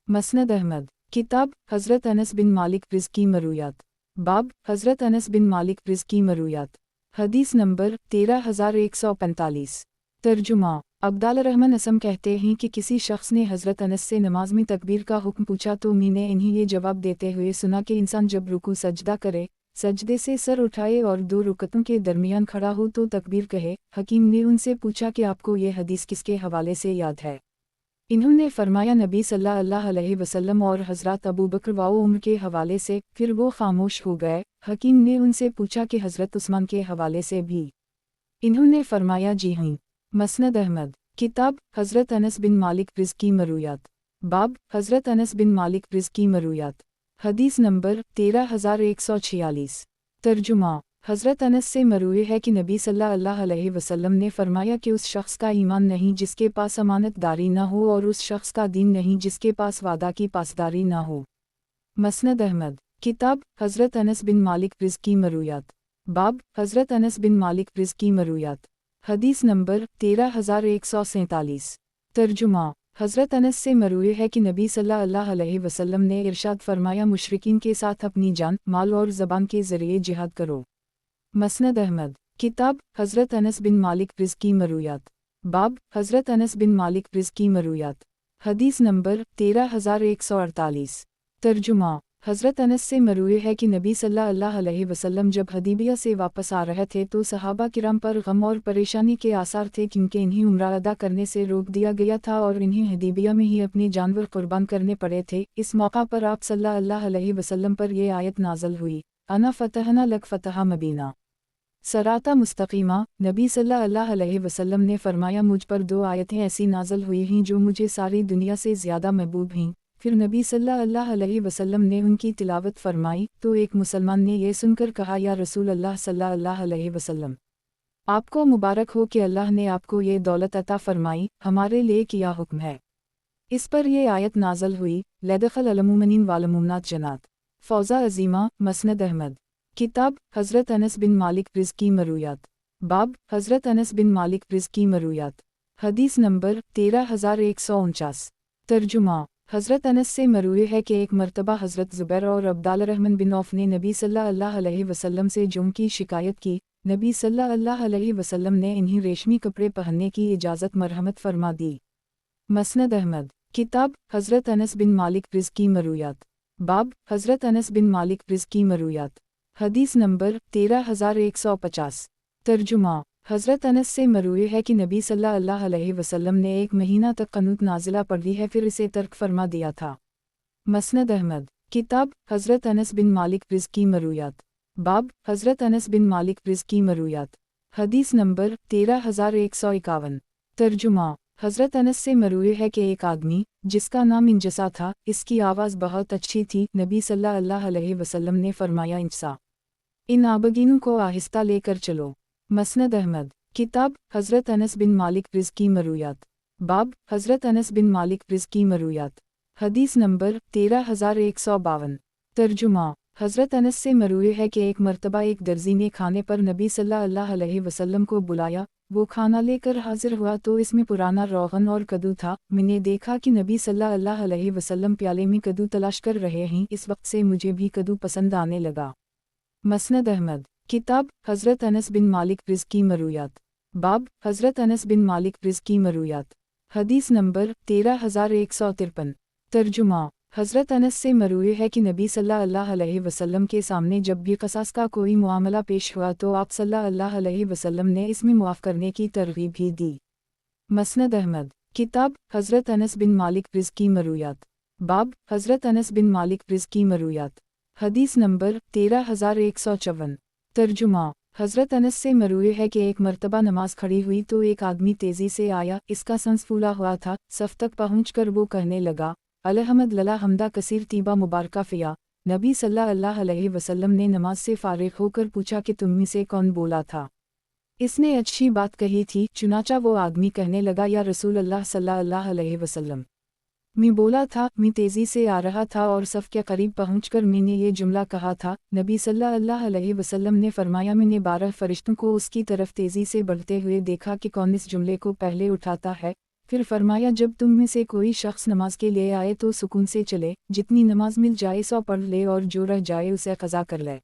मसनद अहमद। किताब हज़रत अनस बिन मालिक रिज़्क़ी मरूयात। बाब हज़रत अनस बिन मालिक रिज़्क़ी मरूयात। حدیث نمبر 13145۔ ترجمہ۔ عبدالرحمن اسم کہتے ہیں کہ کسی شخص نے حضرت انس سے نماز میں تکبیر کا حکم پوچھا تو میں نے انہیں یہ جواب دیتے ہوئے سنا کہ انسان جب رکوع سجدہ کرے، سجدے سے سر اٹھائے اور 2 رکعتوں کے درمیان کھڑا ہو تو تکبیر کہے۔ حکیم نے ان سے پوچھا کہ آپ کو یہ حدیث کس کے حوالے سے یاد ہے؟ انہوں نے فرمایا نبی صلی اللہ علیہ وسلم اور حضرت ابوبکر و عمر کے حوالے سے، پھر وہ خاموش ہو گئے۔ حکیم نے ان سے پوچھا کہ حضرت عثمان کے حوالے سے بھی؟ انہوں نے فرمایا جی ہاں۔ مسند احمد۔ کتاب حضرت انس بن مالک رض کی مرویات۔ باب حضرت انس بن مالک رض کی مرویات۔ حدیث نمبر 13146۔ ترجمہ۔ حضرت انس سے مروی ہے کہ نبی صلی اللہ علیہ وسلم نے فرمایا کہ اس شخص کا ایمان نہیں جس کے پاس امانت داری نہ ہو، اور اس شخص کا دین نہیں جس کے پاس وعدہ کی پاسداری نہ ہو۔ مسند احمد۔ کتاب حضرت انس بن مالک رض کی مرویات۔ باب حضرت انس بن مالک رض کی مرویات۔ حدیث نمبر 13147۔ ترجمہ۔ حضرت انس سے مروی ہے کہ نبی صلی اللہ علیہ وسلم نے ارشاد فرمایا مشرکین کے ساتھ اپنی جان، مال اور زبان کے ذریعے جہاد کرو۔ مسند احمد۔ کتاب حضرت انس بن مالک رض کی مرویات۔ باب حضرت انس بن مالک رض کی مرویات۔ حدیث نمبر 13148۔ ترجمہ۔ حضرت انس سے مروی ہے کہ نبی صلی اللہ علیہ وسلم جب حدیبیہ سے واپس آ رہے تھے تو صحابہ کرام پر غم اور پریشانی کے آثار تھے، کیونکہ انہیں عمرہ ادا کرنے سے روک دیا گیا تھا اور انہیں حدیبیہ میں ہی اپنے جانور قربان کرنے پڑے تھے۔ اس موقع پر آپ صلی اللہ علیہ وسلم پر یہ آیت نازل ہوئی، انا فتحنا لک فتح مبینہ صراط مستقیمہ۔ نبی صلی اللہ علیہ وسلم نے فرمایا مجھ پر 2 آیتیں ایسی نازل ہوئی ہیں جو مجھے ساری دنیا سے زیادہ محبوب ہیں۔ پھر نبی صلی اللہ علیہ وسلم نے ان کی تلاوت فرمائی تو ایک مسلمان نے یہ سن کر کہا یا رسول اللہ صلی اللہ علیہ وسلم، آپ کو مبارک ہو کہ اللہ نے آپ کو یہ دولت عطا فرمائی، ہمارے لیے کیا حکم ہے؟ اس پر یہ آیت نازل ہوئی، لیدخل المومنین والمومنات جنات۔ فوزہ عظیمہ۔ مسند احمد۔ کتاب حضرت انس بن مالک رض کی مرویات۔ باب حضرت انس بن مالک رض کی مرویات۔ حدیث نمبر 13149۔ ترجمہ۔ حضرت انس سے مروی ہے کہ ایک مرتبہ حضرت زبیر اور عبدالرحمن بن عوف نے نبی صلی اللہ علیہ وسلم سے جرم کی شکایت کی۔ نبی صلی اللہ علیہ وسلم نے انہیں ریشمی کپڑے پہننے کی اجازت مرحمت فرما دی۔ مسند احمد۔ کتاب حضرت انس بن مالک رض کی مرویات۔ باب حضرت انس بن مالک رض کی مرویات۔ حدیث نمبر 13150۔ ترجمہ۔ حضرت انس سے مروی ہے کہ نبی صلی اللہ علیہ وسلم نے 1 مہینہ تک قنوت نازلہ پڑھ دی ہے، پھر اسے ترک فرما دیا تھا۔ مسند احمد۔ کتاب حضرت انس بن مالک رض کی مرویات۔ باب حضرت انس بن مالک رض کی مرویات۔ حدیث نمبر 13151۔ ترجمہ۔ حضرت انس سے مروی ہے کہ ایک آدمی جس کا نام انجسا تھا، اس کی آواز بہت اچھی تھی۔ نبی صلی اللہ علیہ وسلم نے فرمایا انجسا، ان آبگینوں کو آہستہ لے کر چلو۔ مسند احمد۔ کتاب حضرت انس بن مالک رض کی مرویات۔ باب حضرت انس بن مالک رض کی مرویات۔ حدیث نمبر 13152۔ ترجمہ۔ حضرت انس سے مروی ہے کہ ایک مرتبہ ایک درزی نے کھانے پر نبی صلی اللہ علیہ وسلم کو بلایا، وہ کھانا لے کر حاضر ہوا تو اس میں پرانا روغن اور کدو تھا۔ میں نے دیکھا کہ نبی صلی اللہ علیہ وسلم پیالے میں کدو تلاش کر رہے ہیں، اس وقت سے مجھے بھی کدو پسند آنے لگا۔ مسند احمد۔ کتاب حضرت انس بن مالک رض کی مرویات۔ باب حضرت انس بن مالک رض کی مرویات۔ حدیث نمبر 13153۔ ترجمہ۔ حضرت انس سے مروی ہے کہ نبی صلی اللہ علیہ وسلم کے سامنے جب بھی قصاص کا کوئی معاملہ پیش ہوا تو آپ صلی اللہ علیہ وسلم نے اس میں معاف کرنے کی ترغیب ہی دی۔ مسند احمد۔ کتاب حضرت انس بن مالک رض کی مرویات۔ باب حضرت انس بن مالک رض کی مرویات۔ حدیث نمبر 13154۔ ترجمہ۔ حضرت انس سے مروی ہے کہ ایک مرتبہ نماز کھڑی ہوئی تو ایک آدمی تیزی سے آیا، اس کا سنس پھولا ہوا تھا۔ صف تک پہنچ کر وہ کہنے لگا، الحمد للہ حمدہ کثیر طیبہ مبارکہ فیا۔ نبی صلی اللہ علیہ وسلم نے نماز سے فارغ ہو کر پوچھا کہ تم میں سے کون بولا تھا؟ اس نے اچھی بات کہی تھی۔ چنانچہ وہ آدمی کہنے لگا، یا رسول اللہ صلی اللہ علیہ وسلم، میں بولا تھا، میں تیزی سے آ رہا تھا اور صف کے قریب پہنچ کر میں نے یہ جملہ کہا تھا۔ نبی صلی اللہ علیہ وسلم نے فرمایا، میں نے 12 فرشتوں کو اس کی طرف تیزی سے بڑھتے ہوئے دیکھا کہ کون اس جملے کو پہلے اٹھاتا ہے۔ پھر فرمایا، جب تم میں سے کوئی شخص نماز کے لیے آئے تو سکون سے چلے، جتنی نماز مل جائے 100 پڑھ لے اور جو رہ جائے اسے قضا کر لے۔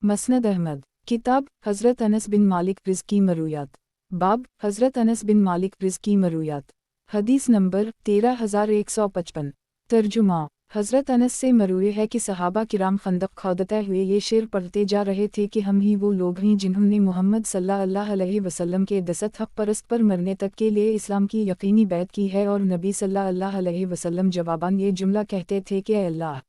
مسند احمد۔ किताब हज़रत अनस बिन मालिक रिज़ की मरूयात। बाब हज़रत अनस बिन मालिक रिज़ की मरूयात। हदीस नंबर 13155। तर्जुमा हज़रत अनस से मरूए है कि सहाबा किराम खंदक खोदते हुए ये शेर पढ़ते जा रहे थे कि हम ही वो लोग हैं जिन्होंने मोहम्मद सल्लल्लाहु अलैहि वसल्लम के दसत हक़ परस्त पर मरने तक के लिए इस्लाम की यकीनी बैत की है। और नबी सल्लल्लाहु अलैहि वसल्लम जवाबान ये जुमला कहते थे कि अल्लाह,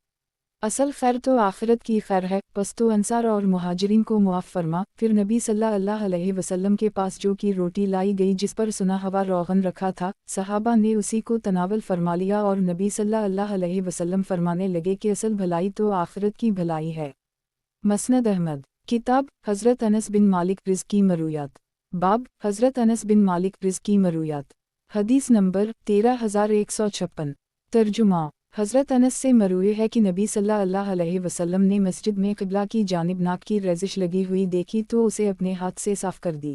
असल खैर तो आखिरत की खैर है, बस तो अंसार और मुहाजिरीन को मुआफ़ फरमा। फिर नबी सल्लल्लाहु अलैहि वसल्लम के पास जो की रोटी लाई गई जिस पर सुना हवा रोगन रखा था, सहाबा ने उसी को तनावल फरमा लिया और नबी सल्लल्लाहु अलैहि वसल्लम फरमाने लगे कि असल भलाई तो आखिरत की भलाई है। मसनद अहमद। किताब हज़रत अनस बिन मालिक रिज़ की मरूयात। बाब हज़रत अनस बिन मालिक रिज़ की मरूयात। हदीस नंबर 13156। तर्जुमा हज़रत अनस से मरूए है कि नबी सल्लल्लाहु अलैहि वसल्लम ने मस्जिद में क़िबला की जानिब नाक की रज़िश लगी हुई देखी तो उसे अपने हाथ से साफ़ कर दी।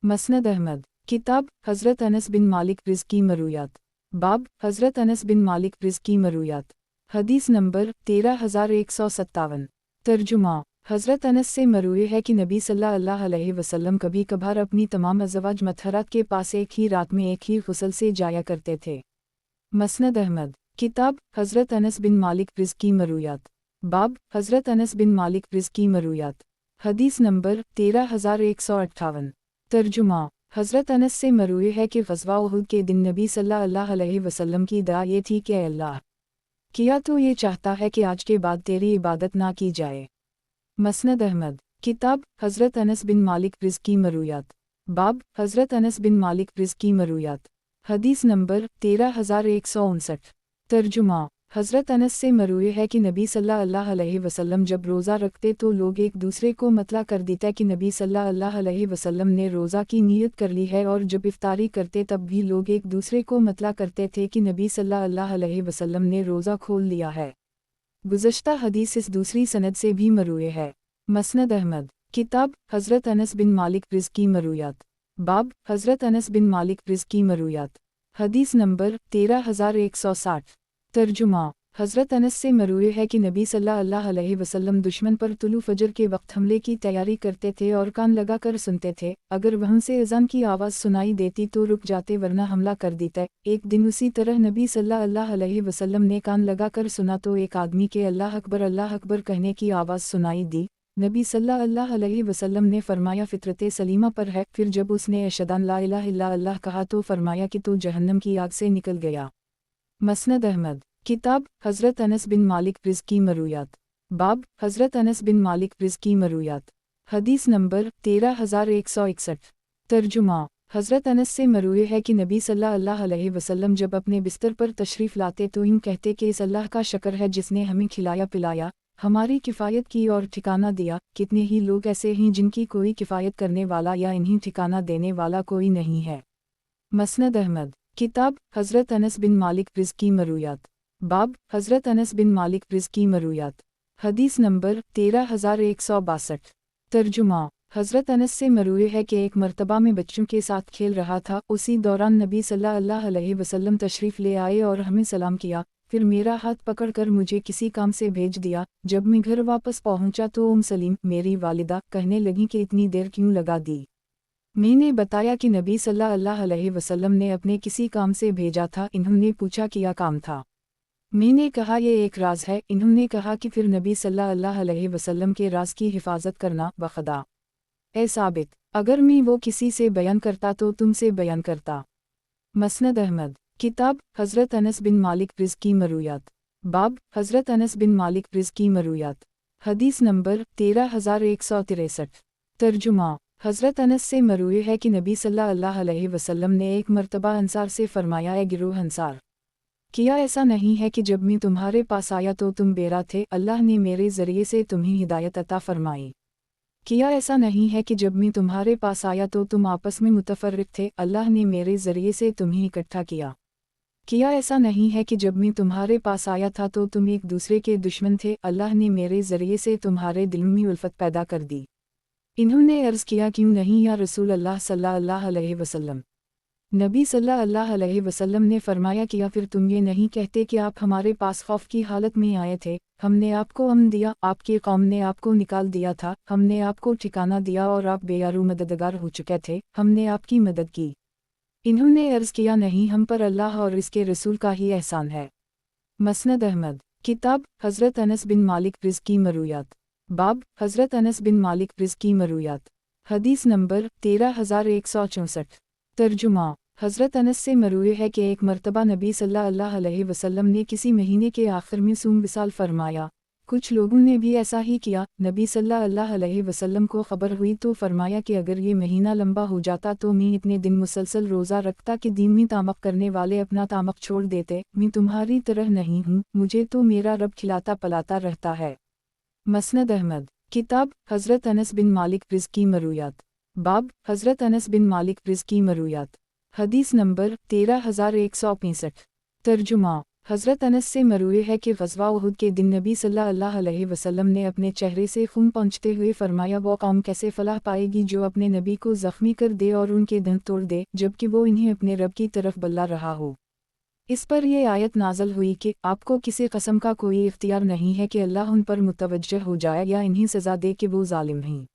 मसनद अहमद। किताब हज़रत अनस बिन मालिक रिज़ की मरूयात। बाब हज़रत अनस बिन मालिक रिज़ की मरूयात। हदीस नंबर 13157। तर्जुमा हज़रत अनस से मरूए है कि नबी सल्लल्लाहु अलैहि वसल्लम कभी कभार अपनी तमाम अज़वाज मतहरात के पास एक ही रात में एक ही गुस्ल से जाया करते थे। मसनद अहमद। किताब हज़रत अनस बिन मालिक रिज़ की मरूयात। बाब हज़रत अनस बिन मालिक रिज़ की मरूयात। हदीस नंबर 13158। तर्जुमा हज़रत अनस से मरूए है कि ग़ज़वा उहुद के दिन नबी सल्लल्लाहु अलैहि वसल्लम की दुआ ये थी कि अल्लाह, किया तो ये चाहता है कि आज के बाद तेरी इबादत ना की जाए। मसनद अहमद। किताब हज़रत अनस बिन मालिक रिज़ की मरूयात। बाब हज़रत अनस बिन मालिक रिज़ की मरूयात। हदीस नंबर 13159। तर्जुमा हज़रत अनस से मरूए है कि नबी सल्लल्लाहु अलैहि वसल्लम जब रोज़ा रखते तो लोग एक दूसरे को मतला कर देते कि नबी सल्लल्लाहु अलैहि वसल्लम ने रोज़ा की नीयत कर ली है। और जब इफ्तारी करते तब भी लोग एक दूसरे को मतला करते थे कि नबी सल्लल्लाहु अलैहि वसल्लम ने रोज़ा खोल लिया है। गुज़श्ता हदीस इस दूसरी सनद से भी मरूए है। मसनद अहमद। किताब हज़रत अनस बिन मालिक रिज़ की मरूयात। बाब हज़रत अनस बिन मालिक रिज़ की मरूयात। हदीस नंबर 13160। तर्जुमा हज़रत अनस से मरूए है कि नबी सल्लल्लाहु अलैहि वसल्लम दुश्मन पर तुलू फजर के वक्त हमले की तैयारी करते थे और कान लगा कर सुनते थे। अगर वहाँ से अज़ान की आवाज़ सुनाई देती तो रुक जाते वरना हमला कर देते। एक दिन उसी तरह नबी सल्लल्लाहु अलैहि वसल्लम ने कान लगा कर सुना तो एक आदमी के अल्लाह अकबर कहने की आवाज़ सुनाई दी। नबी सल्लल्लाहु अलैहि वसल्लम ने फरमाया फ़ितरत सलीमा पर है। फिर जब उसने अशहदु अन ला इलाहा इल्लल्लाह कहा तो फरमाया कि तू जहन्नम की आग से निकल गया। मसनद अहमद। किताब हज़रत अनस बिन मालिक रिज़ की मरूयात। बाब हज़रत अनस बिन मालिक रिज़ की मरूयात। हदीस नंबर 13161। तर्जुमा हज़रत अनस से मरूए है कि नबी सल्लल्लाहु अलैहि वसल्लम जब अपने बिस्तर पर तशरीफ़ लाते तो यूँ कहते कि इस अल्लाह का शुक्र है जिसने हमें खिलाया पिलाया, हमारी किफ़ायत की और ठिकाना दिया। कितने ही लोग ऐसे हैं जिनकी कोई किफ़ायत करने वाला या इन्हीं ठिकाना देने वाला कोई नहीं है। मसनद अहमद। किताब हज़रत अनस बिन मालिक रिज़ की मरूयात। बाब हज़रत अनस बिन मालिक रिज़ की मरूयात। हदीस नंबर 13162। तर्जुमा हज़रत अनस से मरूए है कि एक मर्तबा में बच्चों के साथ खेल रहा था। उसी दौरान नबी सल्लल्लाहु अलैहि वसल्लम तशरीफ़ ले आए और हमें सलाम किया। फिर मेरा हाथ पकड़कर मुझे किसी काम से भेज दिया। जब मैं घर वापस पहुंचा तो सलीम मेरी वालिदा कहने लगी कि इतनी देर क्यों लगा दी। मैंने बताया कि नबी सल्लल्लाहु अलैहि वसल्लम ने अपने किसी काम से भेजा था। इन्होंने पूछा क्या काम था। मैंने कहा ये एक राज है। इन्होंने कहा कि फिर नबी सल्लल्लाहु अलैहि वसल्लम के राज की हिफाजत करना बखदा। ए साबित, अगर मैं वो किसी से बयान करता तो तुमसे बयान करता। मसनद अहमद। किताब हज़रत अनस बिन मालिक रिज़ की मरूयात। बाब हज़रत अनस बिन मालिक रिज़ की मरूयात। हदीस नंबर 13163। तर्जुमा हज़रत अनस से मरूए है कि नबी सल्लल्लाहु अलैहि वसल्लम ने एक मर्तबा अंसार से फरमाया, ए गिरोह अंसार, किया ऐसा नहीं है कि जब मैं तुम्हारे पास आया तो तुम बेरा थे, अल्लाह ने मेरे ज़रिए से तुम्हें हिदायत अता फरमाई। किया ऐसा नहीं है कि जब मैं तुम्हारे पास आया तो तुम आपस में मुतफर्रिक थे, अल्लाह ने मेरे ज़रिए से तुम्हें इकट्ठा किया। किया ऐसा नहीं है कि जब मैं तुम्हारे पास आया था तो तुम एक दूसरे के दुश्मन थे, अल्लाह ने मेरे ज़रिए से तुम्हारे दिल में उल्फत पैदा कर दी। इन्होंने अर्ज़ किया क्यों नहीं या रसूल अल्लाह सल्लल्लाहु अलैहि वसल्लम। नबी सल्लल्लाहु अलैहि वसल्लम ने फरमाया किया फिर तुम ये नहीं कहते कि आप हमारे पास खौफ की हालत में आए थे, हमने आपको अमन दिया, आपकी कौम ने आपको निकाल दिया था, हमने आपको ठिकाना दिया और आप बेयारू मददगार हो चुके थे, हमने आपकी मदद की। इन्होंने अर्ज़ किया नहीं, हम पर अल्लाह और इसके रसूल का ही एहसान है। मसनद अहमद। किताब हज़रत अनस बिन मालिक रिज़्की मरूयात। बाब हज़रत अनस बिन मालिक रिज़्की मरूयात। हदीस नंबर 13164। तर्जुमा। हज़रत अनस से मरूए है कि एक मरतबा नबी सल्लल्लाहु अलैहि वसल्लम ने किसी महीने के आखिर में सूम विसाल फरमाया। कुछ लोगों ने भी ऐसा ही किया। नबी सल्लल्लाहु अलैहि वसल्लम को खबर हुई तो फरमाया कि अगर ये महीना लंबा हो जाता तो मैं इतने दिन मुसलसल रोज़ा रखता कि दिन में तामक करने वाले अपना तामक छोड़ देते। मैं तुम्हारी तरह नहीं हूँ, मुझे तो मेरा रब खिलाता पलाता रहता है। मसनद अहमद। किताब हज़रत अनस बिन मालिक रिज़्की मरूयात। बाब हज़रत अनस बिन मालिक रिज़्की मरूयात। हदीस नंबर 13165। तर्जुमा। हज़रत अनस से मरूए है कि ग़ज़वा उहुद के दिन नबी सल्लल्लाहु अलैहि वसल्लम ने अपने चेहरे से खून पोंछते हुए फरमाया वो कौम कैसे फलाह पाएगी जो अपने नबी को ज़ख्मी कर दे और उनके दंत तोड़ दे, जबकि वो इन्हें अपने रब की तरफ बुला रहा हो। इस पर यह आयत नाज़ल हुई कि आपको किसी कस्म का कोई इख्तियार नहीं है कि अल्लाह उन पर मुतवज्जह हो जाए या इन्हें सज़ा दे कि वो ज़ालिम हैं।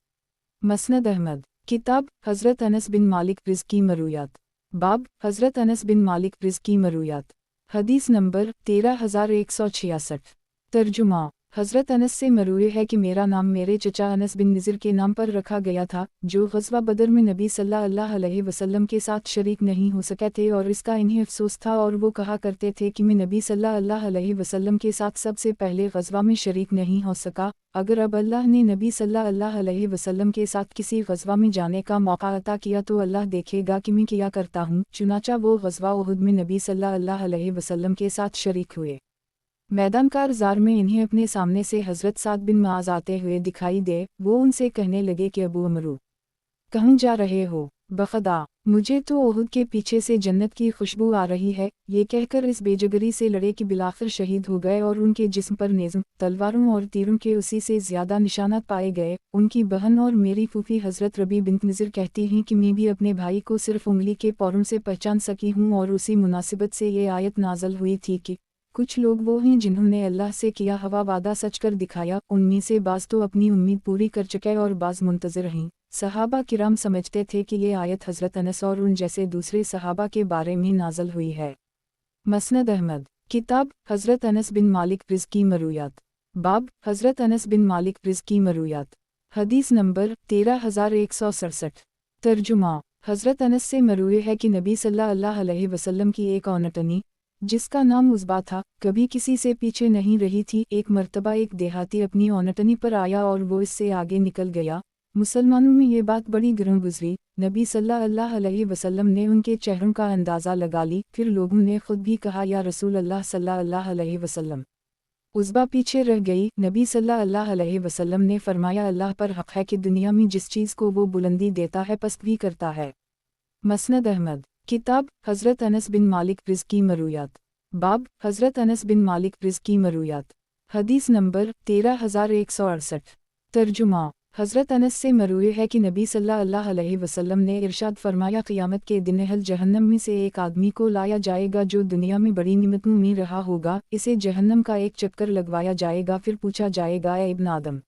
मसनद अहमद। किताब हज़रत अनस बिन मालिक रिज़्की मरूयात। बाब हज़रत अनस बिन मालिक रिज़्की मरूयात। हदीस नंबर 13166। तर्जुमा। हज़रत अनस से मरूए है कि मेरा नाम मेरे चचा अनस बिन निज़र के नाम पर रखा गया था, जो ग़ज़वा बदर में नबी सल्लल्लाहु अलैहि वसल्लम के साथ शरीक नहीं हो सके थे और इसका इन्हें अफसोस था और वो कहा करते थे कि मैं नबी सल्लल्लाहु अलैहि वसल्लम के साथ सबसे पहले ग़ज़वा में शरीक नहीं हो सका। अगर अब अल्लाह ने नबी सल्लल्लाहु अलैहि वसल्लम के साथ किसी ग़ज़वा में जाने का मौका अता किया तो अल्लाह देखेगा कि मैं क्या करता हूँ। चुनाचा वो ग़ज़वा उहुद में नबी सल्लल्लाहु अलैहि वसल्लम के साथ शरीक हुए। मैदान कारज़ार में इन्हें अपने सामने से हज़रत साद बिन मुआज़ आते हुए दिखाई दे। वो उनसे कहने लगे कि अबू अमरू, कहाँ जा रहे हो? बख़दा, मुझे तो उहुद के पीछे से जन्नत की खुशबू आ रही है। ये कहकर इस बेजगरी से लड़े कि बिलाखिर शहीद हो गए और उनके जिस्म पर नेज़म, तलवारों और तीरों के उसी से ज़्यादा निशानात पाए गए। उनकी बहन और मेरी फूफी हज़रत रबी बिन्त निज़र कहती हैं कि मैं भी अपने भाई को सिर्फ उंगली के पौरों से पहचान सकी हूँ और उसी मुनासिबत से ये आयत नाज़ल हुई थी कि कुछ लोग वो हैं जिन्होंने अल्लाह से किया हुआ वादा सच कर दिखाया। उनमें से बाज़ तो अपनी उम्मीद पूरी कर चुके और बाज़ मुंतज़िर हैं। सहाबा किराम समझते थे कि ये आयत हज़रत अनस और उन जैसे दूसरे सहाबा के बारे में नाज़ल हुई है। मसनद अहमद। किताब हज़रत अनस बिन मालिक रिज़्की मरूयात। बाब हज़रत अनस बिन मालिक रिज़्की मरूयात। हदीस नंबर 13167। तर्जुमा। हज़रत अनस से मरूए है कि नबी सल्लल्लाहु अलैहि वसल्लम की एक औरतनी, जिसका नाम उज़बा था, कभी किसी से पीछे नहीं रही थी। एक मर्तबा एक देहाती अपनी औरतनी पर आया और वो इससे आगे निकल गया। मुसलमानों में ये बात बड़ी गर्म गुजरी। नबी सल्लल्लाहु अलैहि वसल्लम ने उनके चेहरों का अंदाज़ा लगा ली। फिर लोगों ने खुद भी कहा या रसूल अल्लाह सल्लल्लाहु अलैहि वसल्लम। उज़बा पीछे रह गई। नबी सल्लल्लाहु अलैहि वसल्लम ने फरमाया अल्लाह पर हक़ है कि दुनिया में जिस चीज़ को वो बुलंदी देता है पस्त भी करता है। मसनद अहमद। किताब हज़रत अनस बिन मालिक रिज़्की मरूयात। बाब हज़रत अनस बिन मालिक रिज़्की मरूयात। हदीस नंबर 13168। तर्जुमा। हज़रत अनस से मरूए है कि नबी सल्लल्लाहु अलैहि वसल्लम ने इरशाद फरमाया क़ियामत के दिन अहल जहन्नम में से एक आदमी को लाया जाएगा जो दुनिया में बड़ी निमतों में रहा होगा। इसे जहन्नम का एक चक्कर लगवाया जाएगा। फिर पूछा जाएगा ए इब्न आदम,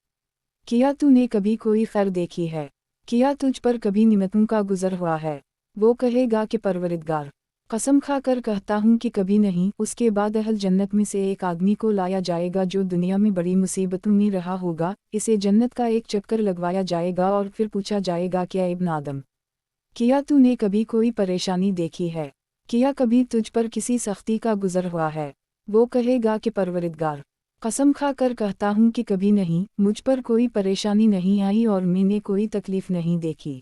क्या तूने कभी कोई खैर देखी है? क्या तुझ पर कभी निमतों का गुज़र हुआ है? वो कहेगा कि परवरिदगार, कसम खा कर कहता हूँ कि कभी नहीं। उसके बाद अहल जन्नत में से एक आदमी को लाया जाएगा जो दुनिया में बड़ी मुसीबतों में रहा होगा। इसे जन्नत का एक चक्कर लगवाया जाएगा और फिर पूछा जाएगा क्या इब्न आदम, क्या तूने कभी कोई परेशानी देखी है? क्या कभी तुझ पर किसी सख्ती का गुज़र हुआ है? वो कहेगा कि परवरिदगार, कसम खा कर कहता हूँ कि कभी नहीं, मुझ पर कोई परेशानी नहीं आई और मैंने कोई तकलीफ़ नहीं देखी।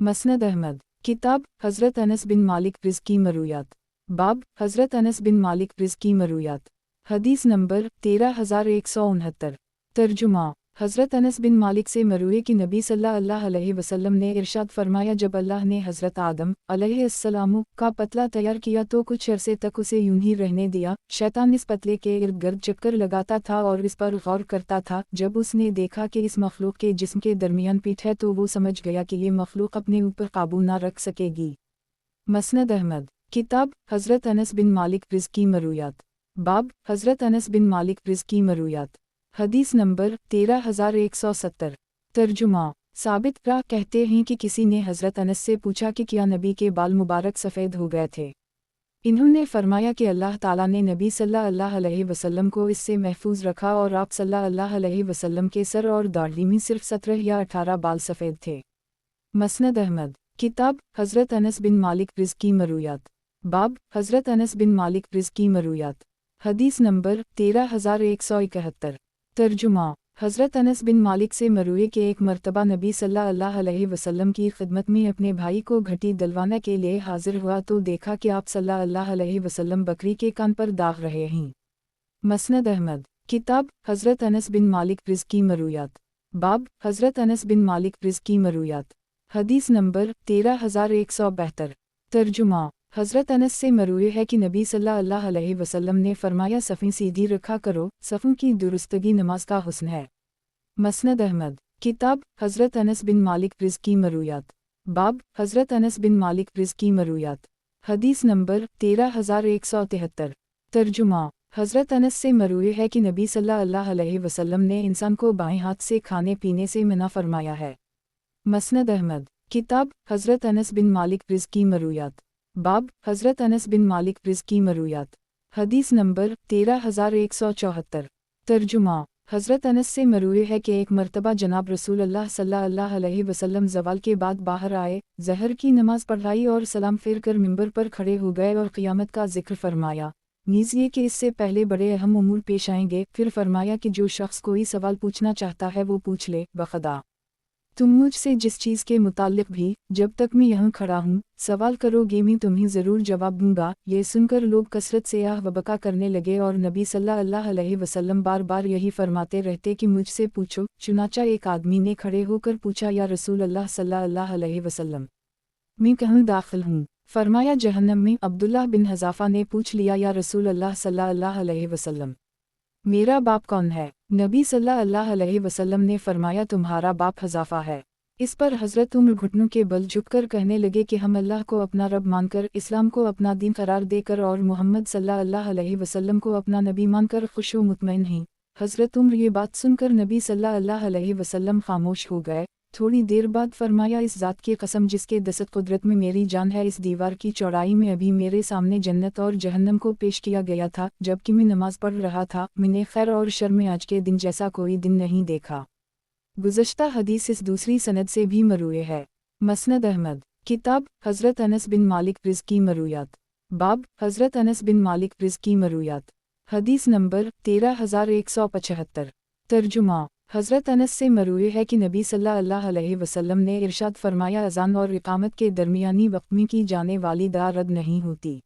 मसनद अहमद। किताब हज़रत अनस बिन मालिक रिज़्की मरूयात। बाब हज़रत अनस बिन मालिक रिज़्की मरूयात। हदीस नंबर 13169। तर्जुमा। हज़रत अनस बिन मालिक से मरूए कि नबी सल्लल्लाहु अलैहि वसल्लम ने इरशाद फरमाया जब अल्लाह ने हज़रत आदम अलैहिस्सलाम का पतला तैयार किया तो कुछ अरसे तक उसे यूं ही रहने दिया। शैतान इस पतले के इर्द गिर्द चक्कर लगाता था और इस पर गौर करता था। जब उसने देखा कि इस मखलूक के जिस्म के दरमियान पीठ है तो वो समझ गया कि ये मखलूक अपने ऊपर काबू ना रख सकेगी। مسند احمد کتاب حضرت انس بن مالک رزق کی مرویات باب حضرت انس بن مالک رزق کی مرویات حدیث نمبر 13170 ترجمہ ثابت راہ کہتے ہیں کہ کسی نے حضرت انس سے پوچھا کہ کیا نبی کے بال مبارک سفید ہو گئے تھے؟ انہوں نے فرمایا کہ اللہ تعالیٰ نے نبی صلی اللہ علیہ وسلم کو اس سے محفوظ رکھا اور آپ صلی اللہ علیہ وسلم کے سر اور داڑھی میں صرف 17 یا 18 بال سفید تھے۔ مسند احمد کتاب حضرت انس بن مالک رزق کی مرویات باب حضرت انس بن مالک رزق کی مرویات حدیث نمبر 13171 ترجمہ حضرت انس بن مالک سے مروی کہ ایک مرتبہ نبی صلی اللہ علیہ وسلم کی خدمت میں اپنے بھائی کو گھٹی دلوانے کے لیے حاضر ہوا تو دیکھا کہ آپ صلی اللہ علیہ وسلم بکری کے کان پر داغ رہے ہیں۔ مسند احمد کتاب حضرت انس بن مالک رزق کی مرویات باب حضرت انس بن مالک رزق کی مرویات حدیث نمبر 13172 ترجمہ حضرت انس سے مروی ہے کہ نبی صلی اللہ علیہ وسلم نے فرمایا صفیں سیدھی رکھا کرو، صفوں کی درستگی نماز کا حسن ہے۔ مسند احمد کتاب حضرت انس بن مالک رزق کی مرویات باب حضرت انس بن مالک رزق کی مرویات حدیث نمبر 13173 ترجمہ حضرت انس سے مروی ہے کہ نبی صلی اللہ علیہ وسلم نے انسان کو بائیں ہاتھ سے کھانے پینے سے منع فرمایا ہے۔ مسند احمد کتاب حضرت انس بن مالک رزق کی مرویات باب حضرت انس بن مالک رزق کی مرویات حدیث نمبر 13174 ترجمہ حضرت انس سے مروی ہے کہ ایک مرتبہ جناب رسول اللہ صلی اللہ علیہ وسلم زوال کے بعد باہر آئے، ظہر کی نماز پڑھائی اور سلام پھیر کر منبر پر کھڑے ہو گئے اور قیامت کا ذکر فرمایا، نیز یہ کہ اس سے پہلے بڑے اہم امور پیش آئیں گے۔ پھر فرمایا کہ جو شخص کوئی سوال پوچھنا چاہتا ہے وہ پوچھ لے، بخدا تم مجھ سے جس چیز کے متعلق بھی جب تک میں یہاں کھڑا ہوں سوال کرو گے میں تمہیں ضرور جواب دوں گا۔ یہ سن کر لوگ کثرت سے آہ و بکا کرنے لگے اور نبی صلی اللہ علیہ وسلم بار بار یہی فرماتے رہتے کہ مجھ سے پوچھو۔ چنانچہ ایک آدمی نے کھڑے ہو کر پوچھا، یا رسول اللہ صلی اللہ علیہ وسلم میں کہاں داخل ہوں؟ فرمایا جہنم میں۔ عبداللہ بن حذافہ نے پوچھ لیا، یا رسول اللہ صلی اللہ علیہ وسلم میرا باپ کون ہے؟ نبی صلی اللہ علیہ وسلم نے فرمایا تمہارا باپ حذافہ ہے۔ اس پر حضرت عمر گھٹنوں کے بل جھک کر کہنے لگے کہ ہم اللہ کو اپنا رب مان کر، اسلام کو اپنا دین قرار دے کر اور محمد صلی اللہ علیہ وسلم کو اپنا نبی مان کر خوش و مطمئن ہیں۔ حضرت عمر یہ بات سن کر نبی صلی اللہ علیہ وسلم خاموش ہو گئے۔ تھوڑی دیر بعد فرمایا، اس ذات کی قسم جس کے دست قدرت میں میری جان ہے، اس دیوار کی چوڑائی میں ابھی میرے سامنے جنت اور جہنم کو پیش کیا گیا تھا جبکہ میں نماز پڑھ رہا تھا، میں نے خیر اور شر میں آج کے دن جیسا کوئی دن نہیں دیکھا۔ گزشتہ حدیث اس دوسری سند سے بھی مروی ہے۔ مسند احمد کتاب حضرت انس بن مالک رزق کی مرویات باب حضرت انس بن مالک رزق کی مرویات حدیث نمبر 13175 ترجمہ حضرت انس سے مروی ہے کہ نبی صلی اللہ علیہ وسلم نے ارشاد فرمایا، اذان اور اقامت کے درمیانی وقت میں کی جانے والی دعا رد نہیں ہوتی۔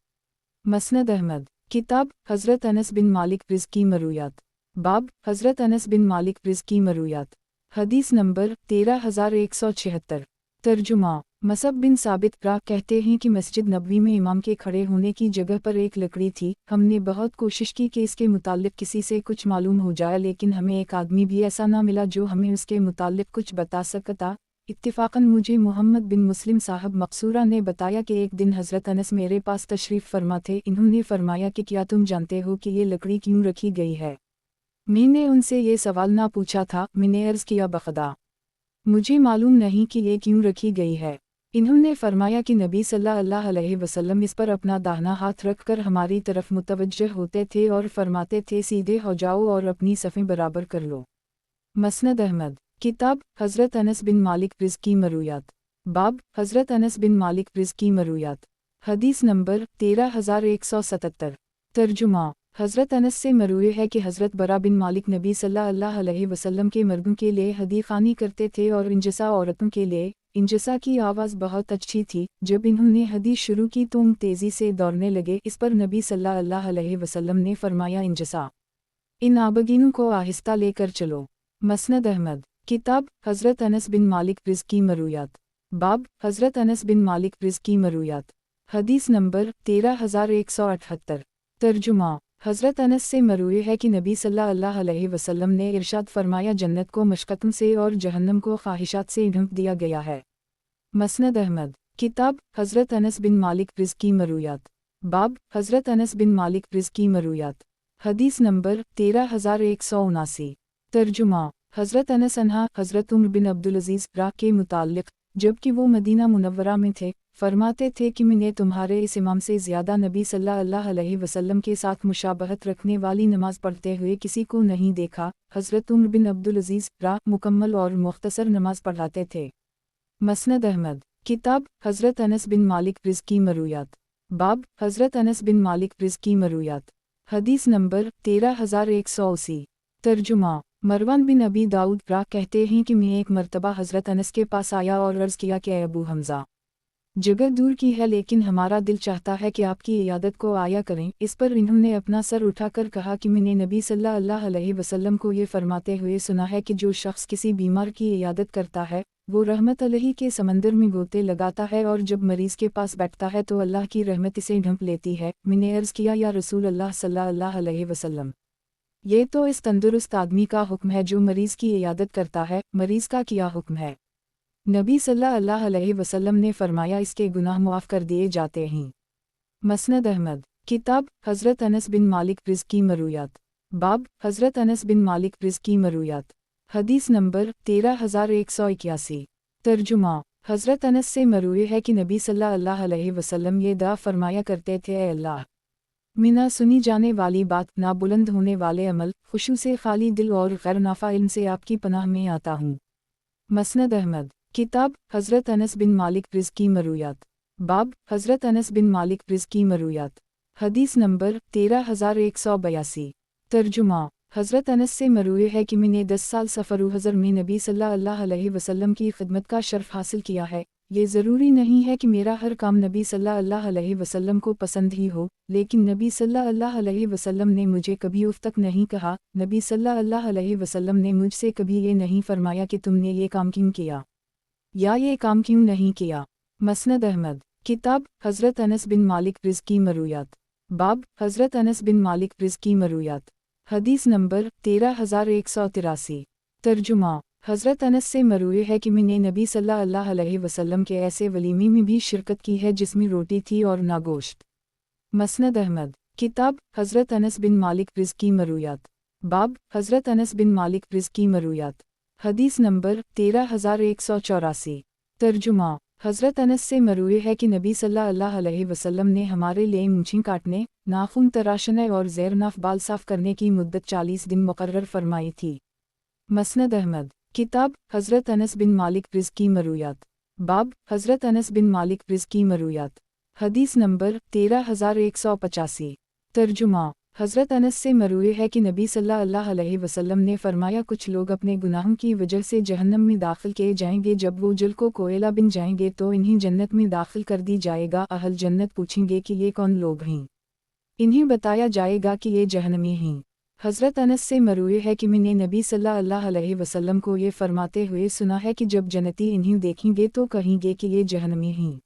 مسند احمد کتاب حضرت انس بن مالک رزق کی مرویات باب حضرت انس بن مالک رزق کی مرویات حدیث نمبر 13176 ترجمہ مصعب بن ثابت راہ کہتے ہیں کہ مسجد نبوی میں امام کے کھڑے ہونے کی جگہ پر ایک لکڑی تھی، ہم نے بہت کوشش کی کہ اس کے متعلق کسی سے کچھ معلوم ہو جائے، لیکن ہمیں ایک آدمی بھی ایسا نہ ملا جو ہمیں اس کے متعلق کچھ بتا سکتا۔ اتفاقاً مجھے محمد بن مسلم صاحب مقصورہ نے بتایا کہ ایک دن حضرت انس میرے پاس تشریف فرما تھے، انہوں نے فرمایا کہ کیا تم جانتے ہو کہ یہ لکڑی کیوں رکھی گئی ہے؟ میں نے ان سے یہ سوال نہ پوچھا تھا، میں نے عرض کیا بخدا مجھے معلوم نہیں کہ یہ کیوں رکھی گئی ہے۔ انہوں نے فرمایا کہ نبی صلی اللہ علیہ وسلم اس پر اپنا داہنا ہاتھ رکھ کر ہماری طرف متوجہ ہوتے تھے اور فرماتے تھے سیدھے ہو جاؤ اور اپنی صفیں برابر کر لو۔ مسند احمد کتاب حضرت انس بن مالک رزق کی مرویات باب حضرت انس بن مالک رزق کی مرویات حدیث نمبر 13177 ترجمہ حضرت انس سے مروی ہے کہ حضرت برا بن مالک نبی صلی اللہ علیہ وسلم کے مردوں کے لیے ہدی خوانی کرتے تھے اور انجسا عورتوں کے لیے۔ انجسا کی آواز بہت اچھی تھی۔ جب انہوں نے حدیث شروع کی تو تیزی سے دوڑنے لگے، اس پر نبی صلی اللہ علیہ وسلم نے فرمایا انجسا ان آبگینوں کو آہستہ لے کر چلو۔ مسند احمد کتاب حضرت انس بن مالک رزق کی مرویات باب حضرت انس بن مالک رزق کی مرویات حدیث نمبر 13178 ترجمہ حضرت انس سے مروی ہے کہ نبی صلی اللہ علیہ وسلم نے ارشاد فرمایا، جنت کو مشقتوں سے اور جہنم کو خواہشات سے ڈھانپ دیا گیا ہے۔ مسند احمد किताब हज़रत अनस बिन मालिक रिज़ की मरूयात। बाब हज़रत अनस बिन मालिक रिज़ की मरूयात। हदीस नंबर 13179। तर्जुमा हज़रत अनस अन्हा हज़रत उम्र बिन अब्दुल अज़ीज़ रा के मुताल्लिक़, जबकि वो मदीना मुनव्वरा में थे, फरमाते थे कि मैंने तुम्हारे इस इमाम से ज़्यादा नबी सल्लल्लाहु अलैहि वसल्लम के साथ मुशाबहत रखने वाली नमाज पढ़ते हुए किसी को नहीं देखा। हज़रत उम्र बिन अब्दुल अज़ीज़ रा मुकम्मल और मुख्तसर नमाज पढ़ाते थे। मसनद अहमद किताब हज़रत अनस बिन मालिक रिज़ की मरूयात। बाब हज़रत अनस बिन मालिक रिज़ की मरूयात। हदीस नंबर 13180। तर्जुमा मरवान बिन अबी दाऊद रा कहते हैं कि मैं एक मरतबा हज़रत अनस के पास आया और अर्ज़ किया कि अबू हमज़ा, जगह दूर की है लेकिन हमारा दिल चाहता है कि आपकी इयादत को आया करें। इस पर इन्होंने अपना सर उठाकर कहा कि मैंने नबी सल्लल्लाहु अलैहि वसल्लम को ये फरमाते हुए सुना है कि जो शख्स किसी बीमार की इयादत करता है वो रहमत अलैहि के समंदर में गोते लगाता है, और जब मरीज़ के पास बैठता है तो अल्लाह की रहमत इसे ढंप लेती है। मैंने अर्ज़ किया, या रसूल अल्लाह सल्लल्लाहु अलैहि वसल्लम, ये तो इस तंदुरुस्त आदमी का हुक्म है जो मरीज़ की इयादत करता है, मरीज़ का क्या हुक्म है? नबी सल्लल्लाहु अलैहि वसल्लम ने फरमाया, इसके गुनाह मुआफ़ कर दिए जाते हैं। मसनद अहमद किताब हज़रत अनस बिन मालिक रिज़ की मरूयात। बाब हज़रत अनस बिन मालिक रिज़ की मरूयात। हदीस नंबर 13181। तर्जुमा हज़रत अनस से मरूए है कि नबी सल्लल्लाहु अलैहि वसल्लम ये दुआ फरमाया करते थे, ऐ अल्लाह, मैं ना सुनी जाने वाली बात, ना बुलंद होने वाले अमल, खुशू से खाली दिल और गैर नाफा इल्म से आपकी पनाह में आता हूँ। मसनद अहमद किताब हज़रत अनस बिन मालिक रिज़ की मरूयात। बाब हज़रत अनस बिन मालिक रिज़ की मरूयात। हदीस नंबर 13182। तर्जुमा हज़रत अनस से मरूए है कि मैंने 10 साल सफ़र हज़र में नबी सल्लल्लाहु अलैहि वसल्लम की खिदमत का शर्फ हासिल किया है। ये ज़रूरी नहीं है कि मेरा हर काम नबी सल्लल्लाहु अलैहि वसल्लम को पसंद ही हो, लेकिन नबी सल्लल्लाहु अलैहि वसल्लम ने मुझे कभी उफ़ तक नहीं कहा। नबी सल्लल्लाहु अलैहि वसल्लम ने मुझसे कभी ये नहीं फरमाया कि तुमने ये काम क्यों किया या ये काम क्यों नहीं किया। मसनद अहमद किताब हज़रत अनस बिन मालिक रिज़ की मरूयात। बाब हज़रत अनस बिन मालिक रिज़ की मरूयात। हदीस नंबर 13183। तर्जुमा हज़रत अनस से मरूए है कि मैंने नबी सल्लल्लाहु अलैहि वसल्लम के ऐसे वलीमे में भी शिरकत की है जिसमें रोटी थी और ना गोश्त। मसनद अहमद किताब हज़रत अनस बिन मालिक रिज़ की मरूयात। बाब हज़रत अनस बिन मालिक रिज़ की मरूयात। हदीस नंबर 13184। तर्जुमा हज़रत अनस से मरूए है कि नबी सल्लल्लाहु अलैहि वसल्लम ने हमारे लिए मूंछें काटने, नाखून तराशने और ज़ेर-नाफ बाल साफ़ करने की मुद्दत 40 दिन मुकर्रर फरमाई थी। मसनद अहमद किताब हज़रत अनस बिन मालिक रिज़ की मरूयात। बाब हज़रत अनस बिन मालिक रिज़ की मरूयात। हदीस नंबर 13185। तर्जुमा हज़रत अनस से मरूए है कि नबी सल्लल्लाहु अलैहि वसल्लम ने फरमाया, कुछ लोग अपने गुनाहों की वजह से जहन्नम में दाखिल किए जाएंगे, जब वो जल को कोयला बन जाएंगे तो इन्हीं जन्नत में दाखिल कर दी जाएगा। अहल जन्नत पूछेंगे कि ये कौन लोग हैं? इन्हें बताया जाएगा कि ये जहन्नमी हैं। हज़रत अनस से मरूए है कि मैंने नबी सल्लल्लाहु अलैहि वसल्लम को ये फरमाते हुए सुना है कि जब जन्नती इन्हें देखेंगे तो कहेंगे कि ये जहन्नमी हैं।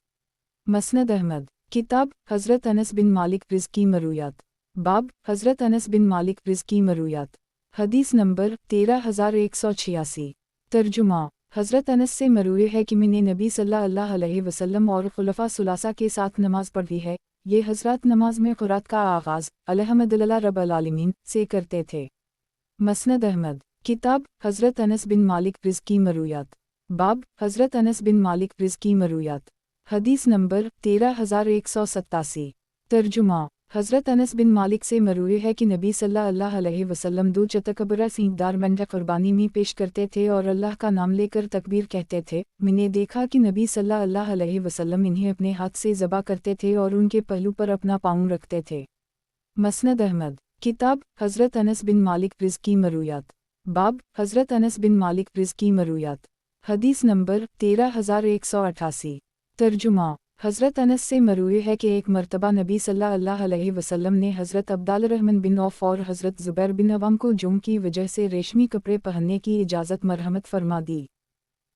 मसनद अहमद किताब हज़रत अनस बिन मालिक रिज़ की मरूयात। बाब हज़रत अनस बिन मालिक रिज़ की मरूयात। हदीस नंबर 13186। तर्जुमा हज़रत अनस से मरूए है कि मैंने नबी सल्लल्लाहु अलैहि वसल्लम और खुलफा सुलासा के साथ नमाज पढ़ी है। ये हज़रत नमाज में क़ुरात का आगाज़ अल्हम्दुलिल्लाह रब्बिल आलमीन से करते थे। मसनद अहमद किताब हज़रत अनस बिन मालिक रिज़ की मरूयात। बाब हज़रत अनस बिन मालिक रिज़ की मरूयात। हदीस नंबर 13187। तर्जुमा हज़रत अनस बिन मालिक से मरूए है कि नबी सल्लल्लाहु अलैहि वसल्लम 2 चतकबरा सींगदार मेंढक कुर्बानी में पेश करते थे और अल्लाह का नाम लेकर तकबीर कहते थे। मैंने देखा कि नबी सल्लल्लाहु अलैहि वसल्लम इन्हें अपने हाथ से ज़बा करते थे और उनके पहलू पर अपना पाँव रखते थे। मसनद अहमद किताब हज़रत अनस बिन मालिक रिज़ की मरूयात। बाब हज़रत अनस बिन मालिक रिज़ की मरूयात। हदीस नंबर 13188। तर्जुमा हज़रत अनस से मरूए है कि एक मरतबा नबी सल्लल्लाहु अलैहि वसल्लम ने हज़रत अब्दुर्रहमान बिन औफ और हज़रत ज़ुबैर बिन अवाम को जुम की वजह से रेशमी कपड़े पहनने की इजाज़त मरहमत फरमा दी।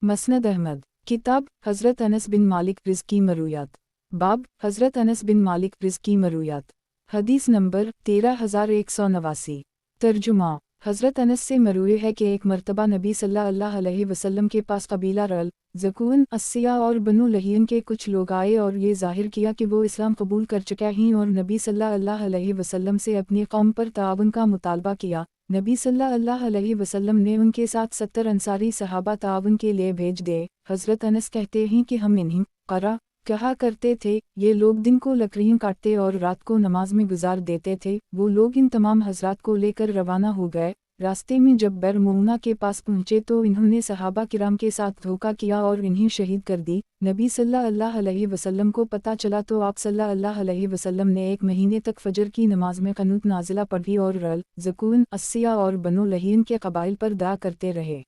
मसनद अहमद किताब हज़रत अनस बिन मालिक रिज़ की मरूयात। बाब हज़रत अनस बिन मालिक रिज़ की मरूयात। हदीस नंबर 13189। तर्जुमा हज़रत अनस से मरूए है कि एक मर्तबा नबी सल्लल्लाहु अलैहि वसल्लम के पास कबीला रल, ज़कून, अस्सिया और बनु लहियन के कुछ लोग आए और ये ज़ाहिर किया कि वो इस्लाम कबूल कर चुके हैं और नबी सल्लल्लाहु अलैहि वसल्लम से अपनी कौम पर ताउन का मुतालबा किया। नबी सल्लल्लाहु अलैहि वसल्लम ने उनके साथ 70 अंसारी सहाबा ताउन के लिए भेज दिए। हज़रत अनस कहते हैं कि हम इन्हीं करा कहा करते थे, ये लोग दिन को लकड़ियाँ काटते और रात को नमाज में गुजार देते थे। वो लोग इन तमाम हजरात को लेकर रवाना हो गए। रास्ते में जब बैर मुना के पास पहुँचे तो इन्होंने सहाबा किराम के साथ धोखा किया और इन्हें शहीद कर दी। नबी सल्लल्लाहु अलैहि वसल्लम को पता चला तो आप सल्लल्लाहु अलैहि वसल्लम ने 1 महीने तक फजर की नमाज में क़ुनूत नाज़िला पढ़ी और रल, ज़कून, अस्सिया और बनु लहियन के कबाइल पर दुआ करते रहे।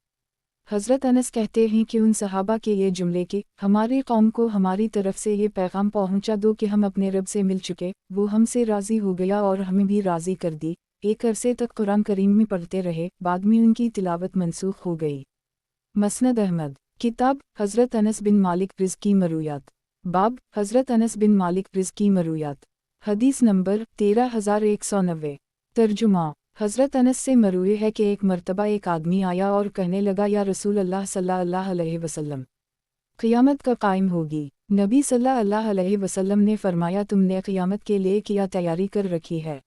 हज़रत अनस कहते हैं कि उन सहाबा के ये जुमले कि हमारी कौम को हमारी तरफ से ये पैगाम पहुंचा दो कि हम अपने रब से मिल चुके, वो हमसे राज़ी हो गया और हमें भी राज़ी कर दी। एक अरसे तक कुरान करीम में पढ़ते रहे, बाद में उनकी तिलावत मनसूख हो गई। मसनद अहमद किताब हज़रत अनस बिन मालिक रिज़्की मरूयात। बाब हज़रत अनस बिन मालिक रिज़्की मरूयात। हदीस नंबर 13190। तर्जुमा हज़रत अनस से मरूए है कि एक मर्तबा एक आदमी आया और कहने लगा, या रसूल अल्लाह सल्लल्लाहु अलैहि वसल्लम, क़ियामत कब कायम होगी? नबी सल्लल्लाहु अलैहि वसल्लम ने फरमाया, तुमने क़ियामत के लिए क्या तैयारी कर रखी है?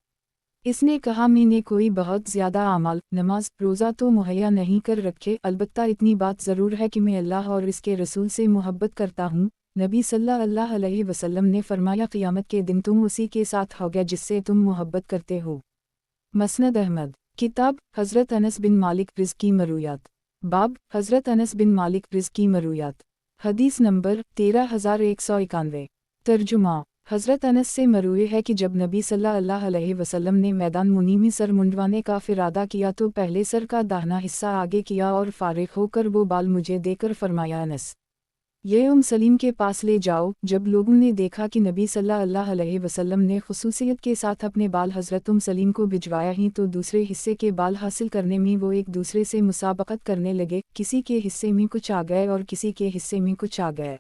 इसने कहा, मैंने कोई बहुत ज़्यादा अमाल, नमाज, रोज़ा तो मुहैया नहीं कर रखे, अलबत्ता इतनी बात ज़रूर है कि मैं अल्लाह और इसके रसूल से मोहब्बत करता हूँ। नबी सल्लल्लाहु अलैहि वसल्लम ने फरमाया, क़ियामत के दिन तुम उसी के साथ होगे जिससे तुम मोहब्बत करते हो। मसनद अहमद किताब हज़रत अनस बिन मालिक रिज़्की मरूयात। बाब हज़रत अनस बिन मालिक रिज़्की मरूयात। हदीस नंबर 13191। तर्जुमा हज़रत अनस से मरूए है कि जब नबी सल्लल्लाहु अलैहि वसल्लम ने मैदान मुनी में सर मुंडवाने का इरादा किया तो पहले सर का दाहिना हिस्सा आगे किया और फारिग होकर वो बाल मुझे देकर फरमाया, अनस, ये सलीम के पास ले जाओ। जब लोगों ने देखा कि नबी सल्लल्लाहु अलैहि वसल्लम ने खुसूसियत के साथ अपने बाल हज़रत सलीम को भिजवाया ही तो दूसरे हिस्से के बाल हासिल करने में वो एक दूसरे से मुसाबकत करने लगे। किसी के हिस्से में कुछ आ गए और किसी के हिस्से में कुछ आ गए।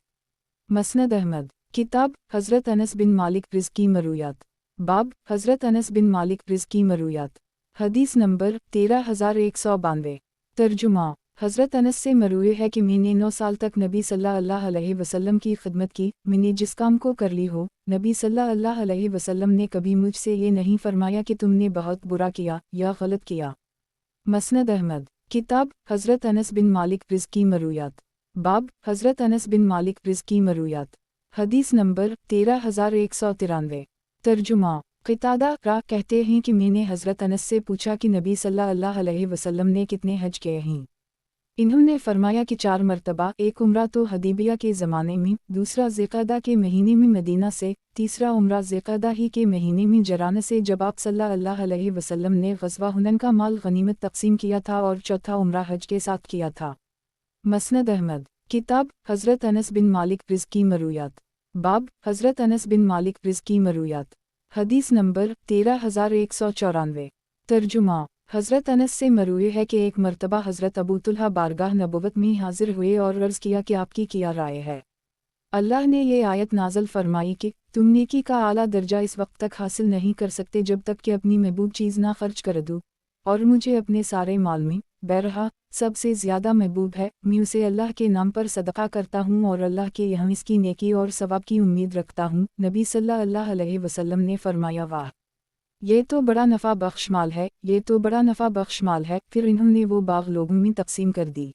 मसनद अहमद किताब हज़रत अनस बिन मालिक रिज़्की मरूयात। बाब हज़रत अनस बिन मालिक रिज़्की मरूयात। हदीस नंबर 13192। तर्जुमा हज़रत अनस से मरूए है कि मैंने 9 साल तक नबी सल्लल्लाहु अलैहि वसल्लम की खिदमत की। मैंने जिस काम को कर ली हो, नबी सल्लल्लाहु अलैहि वसल्लम ने कभी मुझसे ये नहीं फरमाया कि तुमने बहुत बुरा किया या गलत किया। मसनद अहमद किताब हज़रत अनस बिन मालिक रिज़्की मरूयात। बाब हज़रत अनस बिन मालिक रिज़्की मरूयात। हदीस नंबर 13193। तर्जुमा क़तादा रा कहते हैं कि मैंने हज़रत अनस से पूछा कि नबी सल्लल्लाहु अलैहि वसल्लम ने कितने हज किए हैं? इन्होंने फरमाया कि 4 मरतबा, एक उम्रा तो हदीबिया के ज़माने में, दूसरा ज़िक़अदा के महीने में मदीना से, तीसरा उम्रा ज़िक़अदा ही के महीने में जरान से जब आप सल्लल्लाहु अलैहि वसल्लम ने ग़ज़वा हुनैन का माल गनीमत तक़सीम किया था, और चौथा उम्रा हज के साथ किया था। मसनद अहमद किताब हज़रत अनस बिन मालिक रिज़्की मरूयात। बाब हज़रत अनस बिन मालिक रिज़्की मरूयात। हदीस नंबर 13194। तर्जुमा हज़रत अनस से मरूए है कि एक मरतबा हज़रत अबू तुल्हा बारगाह नबुवत में हाजिर हुए और अर्ज़ किया कि आपकी क्या राय है? अल्लाह ने ये आयत नाज़िल फरमाई कि तुम नेकी का आला दर्जा इस वक्त तक हासिल नहीं कर सकते जब तक कि अपनी महबूब चीज़ ना खर्च कर दो, और मुझे अपने सारे माल में बहरहा सबसे ज़्यादा महबूब है। मैं उसे अल्लाह के नाम पर सदका करता हूँ और अल्लाह के यहाँ इसकी नेकी और सवाब की उम्मीद रखता हूँ। नबी सल्लल्लाहु अलैहि वसल्लम ने फरमाया, वाह, ये तो बड़ा नफ़ा बख्श माल है, ये तो बड़ा नफ़ा बख्श माल है। फिर इन्होंने वो बाग लोगों में तकसीम कर दी।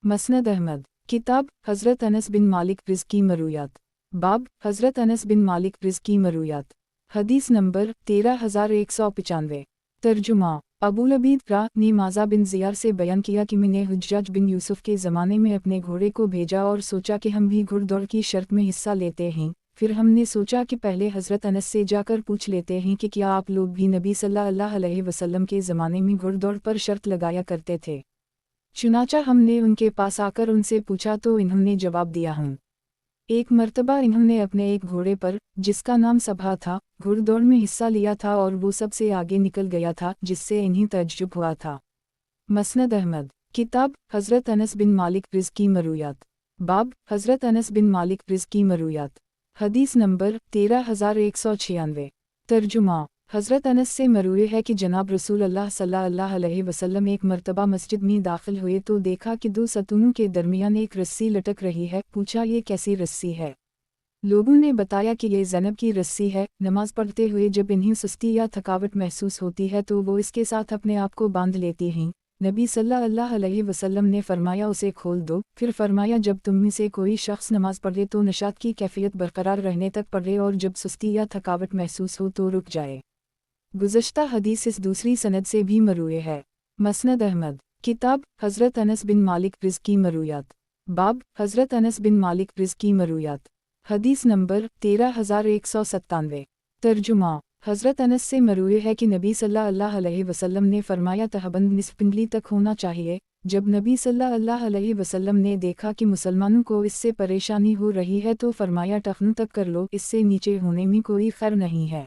मसनद अहमद किताब हज़रत अनस बिन मालिक रिज़्की मरूयात। बाब हज़रत अनस बिन मालिक रिज़्की मरूयात। हदीस नंबर 13195। तर्जुमा अबू लबीद रा ने माज़ा बिन ज़ियार से बयान किया कि मैंने हुज्जाज बिन यूसुफ के ज़माने में अपने घोड़े को भेजा और सोचा कि हम भी घुड़दौड़ की शर्त में हिस्सा लेते हैं। फिर हमने सोचा कि पहले हज़रत अनस से जाकर पूछ लेते हैं कि क्या आप लोग भी नबी सल्लल्लाहु अलैहि वसल्लम के ज़माने में घुड़दौड़ पर शर्त लगाया करते थे? चुनाचा हमने उनके पास आकर उनसे पूछा तो इन्होंने जवाब दिया, हम। एक मर्तबा इन्होंने अपने एक घोड़े पर, जिसका नाम सबा था, घुड़दौड़ में हिस्सा लिया था और वो सबसे आगे निकल गया था, जिससे इन्हें तज्जुब हुआ था। मसनद अहमद किताब हज़रत अनस बिन मालिक रिज़्की मरूयात। बाब हज़रत अनस बिन मालिक रिज़्की मरूयात। हदीस नंबर 13196। तर्जुमा حضرت انس سے مروی ہے کہ جناب رسول اللہ صلی اللہ علیہ وسلم ایک مرتبہ مسجد میں داخل ہوئے تو دیکھا کہ دو ستونوں کے درمیان ایک رسی لٹک رہی ہے۔ پوچھا یہ کیسی رسی ہے؟ لوگوں نے بتایا کہ یہ زینب کی رسی ہے۔ نماز پڑھتے ہوئے جب انہیں سستی یا تھکاوٹ محسوس ہوتی ہے تو وہ اس کے ساتھ اپنے آپ کو باندھ لیتی ہیں۔ نبی صلی اللہ علیہ وسلم نے فرمایا اسے کھول دو، پھر فرمایا جب تم میں سے کوئی شخص نماز پڑھے تو نشاط کی کیفیت برقرار رہنے تک پڑھے اور جب سستی یا تھکاوٹ محسوس ہو تو رک جائے۔ گزشتہ حدیث اس دوسری سند سے بھی مروی ہے۔ مسند احمد، کتاب حضرت انس بن مالک رض کی مرویات، باب حضرت انس بن مالک رض کی مرویات، حدیث نمبر 13197۔ ترجمہ، حضرت انس سے مروی ہے کہ نبی صلی اللہ علیہ وسلم نے فرمایا تہبند نصف پنڈلی تک ہونا چاہیے۔ جب نبی صلی اللہ علیہ وسلم نے دیکھا کہ مسلمانوں کو اس سے پریشانی ہو رہی ہے تو فرمایا ٹخنوں تک کر لو، اس سے نیچے ہونے میں کوئی خیر نہیں ہے۔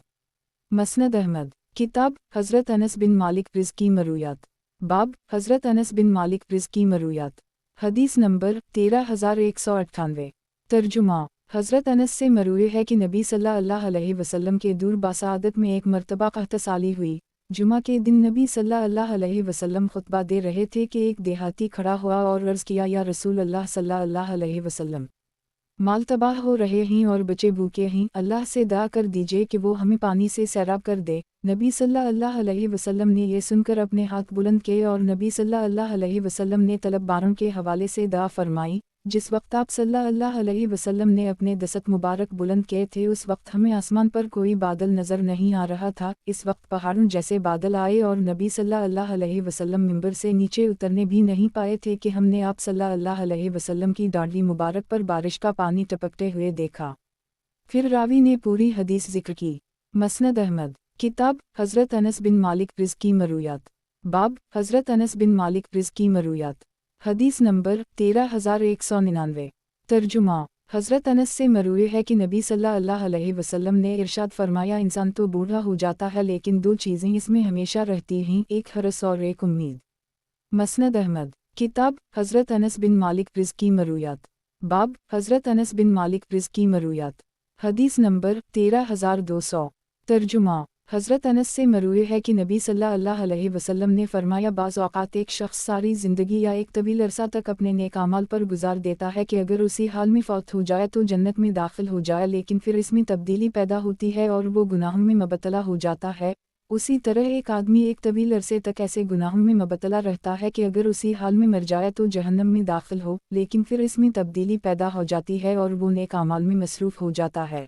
مسند احمد، کتاب حضرت انس بن مالک رض کی مرویات، باب حضرت انس بن مالک رض کی مرویات، حدیث نمبر 13198۔ ترجمہ، حضرت انس سے مروی ہے کہ نبی صلی اللہ علیہ وسلم کے دور باسعادت میں ایک مرتبہ قحط سالی ہوئی۔ جمعہ کے دن نبی صلی اللہ علیہ وسلم خطبہ دے رہے تھے کہ ایک دیہاتی کھڑا ہوا اور عرض کیا یا رسول اللہ صلی اللہ علیہ وسلم، مال تباہ ہو رہے ہیں اور بچے بھوکے ہیں، اللہ سے دعا کر دیجئے کہ وہ ہمیں پانی سے سیراب کر دے۔ نبی صلی اللہ علیہ وسلم نے یہ سن کر اپنے ہاتھ بلند کیے اور نبی صلی اللہ علیہ وسلم نے طلب باروں کے حوالے سے دعا فرمائی۔ جس وقت آپ صلی اللہ علیہ وسلم نے اپنے دست مبارک بلند کیے تھے اس وقت ہمیں آسمان پر کوئی بادل نظر نہیں آ رہا تھا۔ اس وقت پہاڑوں جیسے بادل آئے اور نبی صلی اللہ علیہ وسلم منبر سے نیچے اترنے بھی نہیں پائے تھے کہ ہم نے آپ صلی اللہ علیہ وسلم کی داڑھی مبارک پر بارش کا پانی ٹپکتے ہوئے دیکھا۔ پھر راوی نے پوری حدیث ذکر کی۔ مسند احمد، کتاب حضرت انس بن مالک رض کی مرویات، باب حضرت انس بن مالک رض کی مرویات، حدیث نمبر 13199۔ ترجمہ، حضرت انس سے مروی ہے کہ نبی صلی اللہ علیہ وسلم نے ارشاد فرمایا انسان تو بوڑھا ہو جاتا ہے لیکن دو چیزیں اس میں ہمیشہ رہتی ہیں، ایک حرص اور ایک امید۔ مسند احمد، کتاب حضرت انس بن مالک رض کی مرویات، باب حضرت انس بن مالک رض کی مرویات، حدیث نمبر 13200۔ ترجمہ، حضرت انس سے مروی ہے کہ نبی صلی اللہ علیہ وسلم نے فرمایا بعض اوقات ایک شخص ساری زندگی یا ایک طویل عرصہ تک اپنے نیک اعمال پر گزار دیتا ہے کہ اگر اسی حال میں فوت ہو جائے تو جنت میں داخل ہو جائے، لیکن پھر اس میں تبدیلی پیدا ہوتی ہے اور وہ گناہوں میں مبتلا ہو جاتا ہے۔ اسی طرح ایک آدمی ایک طویل عرصے تک ایسے گناہوں میں مبتلا رہتا ہے کہ اگر اسی حال میں مر جائے تو جہنم میں داخل ہو، لیکن پھر اس میں تبدیلی پیدا ہو جاتی ہے اور وہ نیک اعمال میں مصروف ہو جاتا ہے۔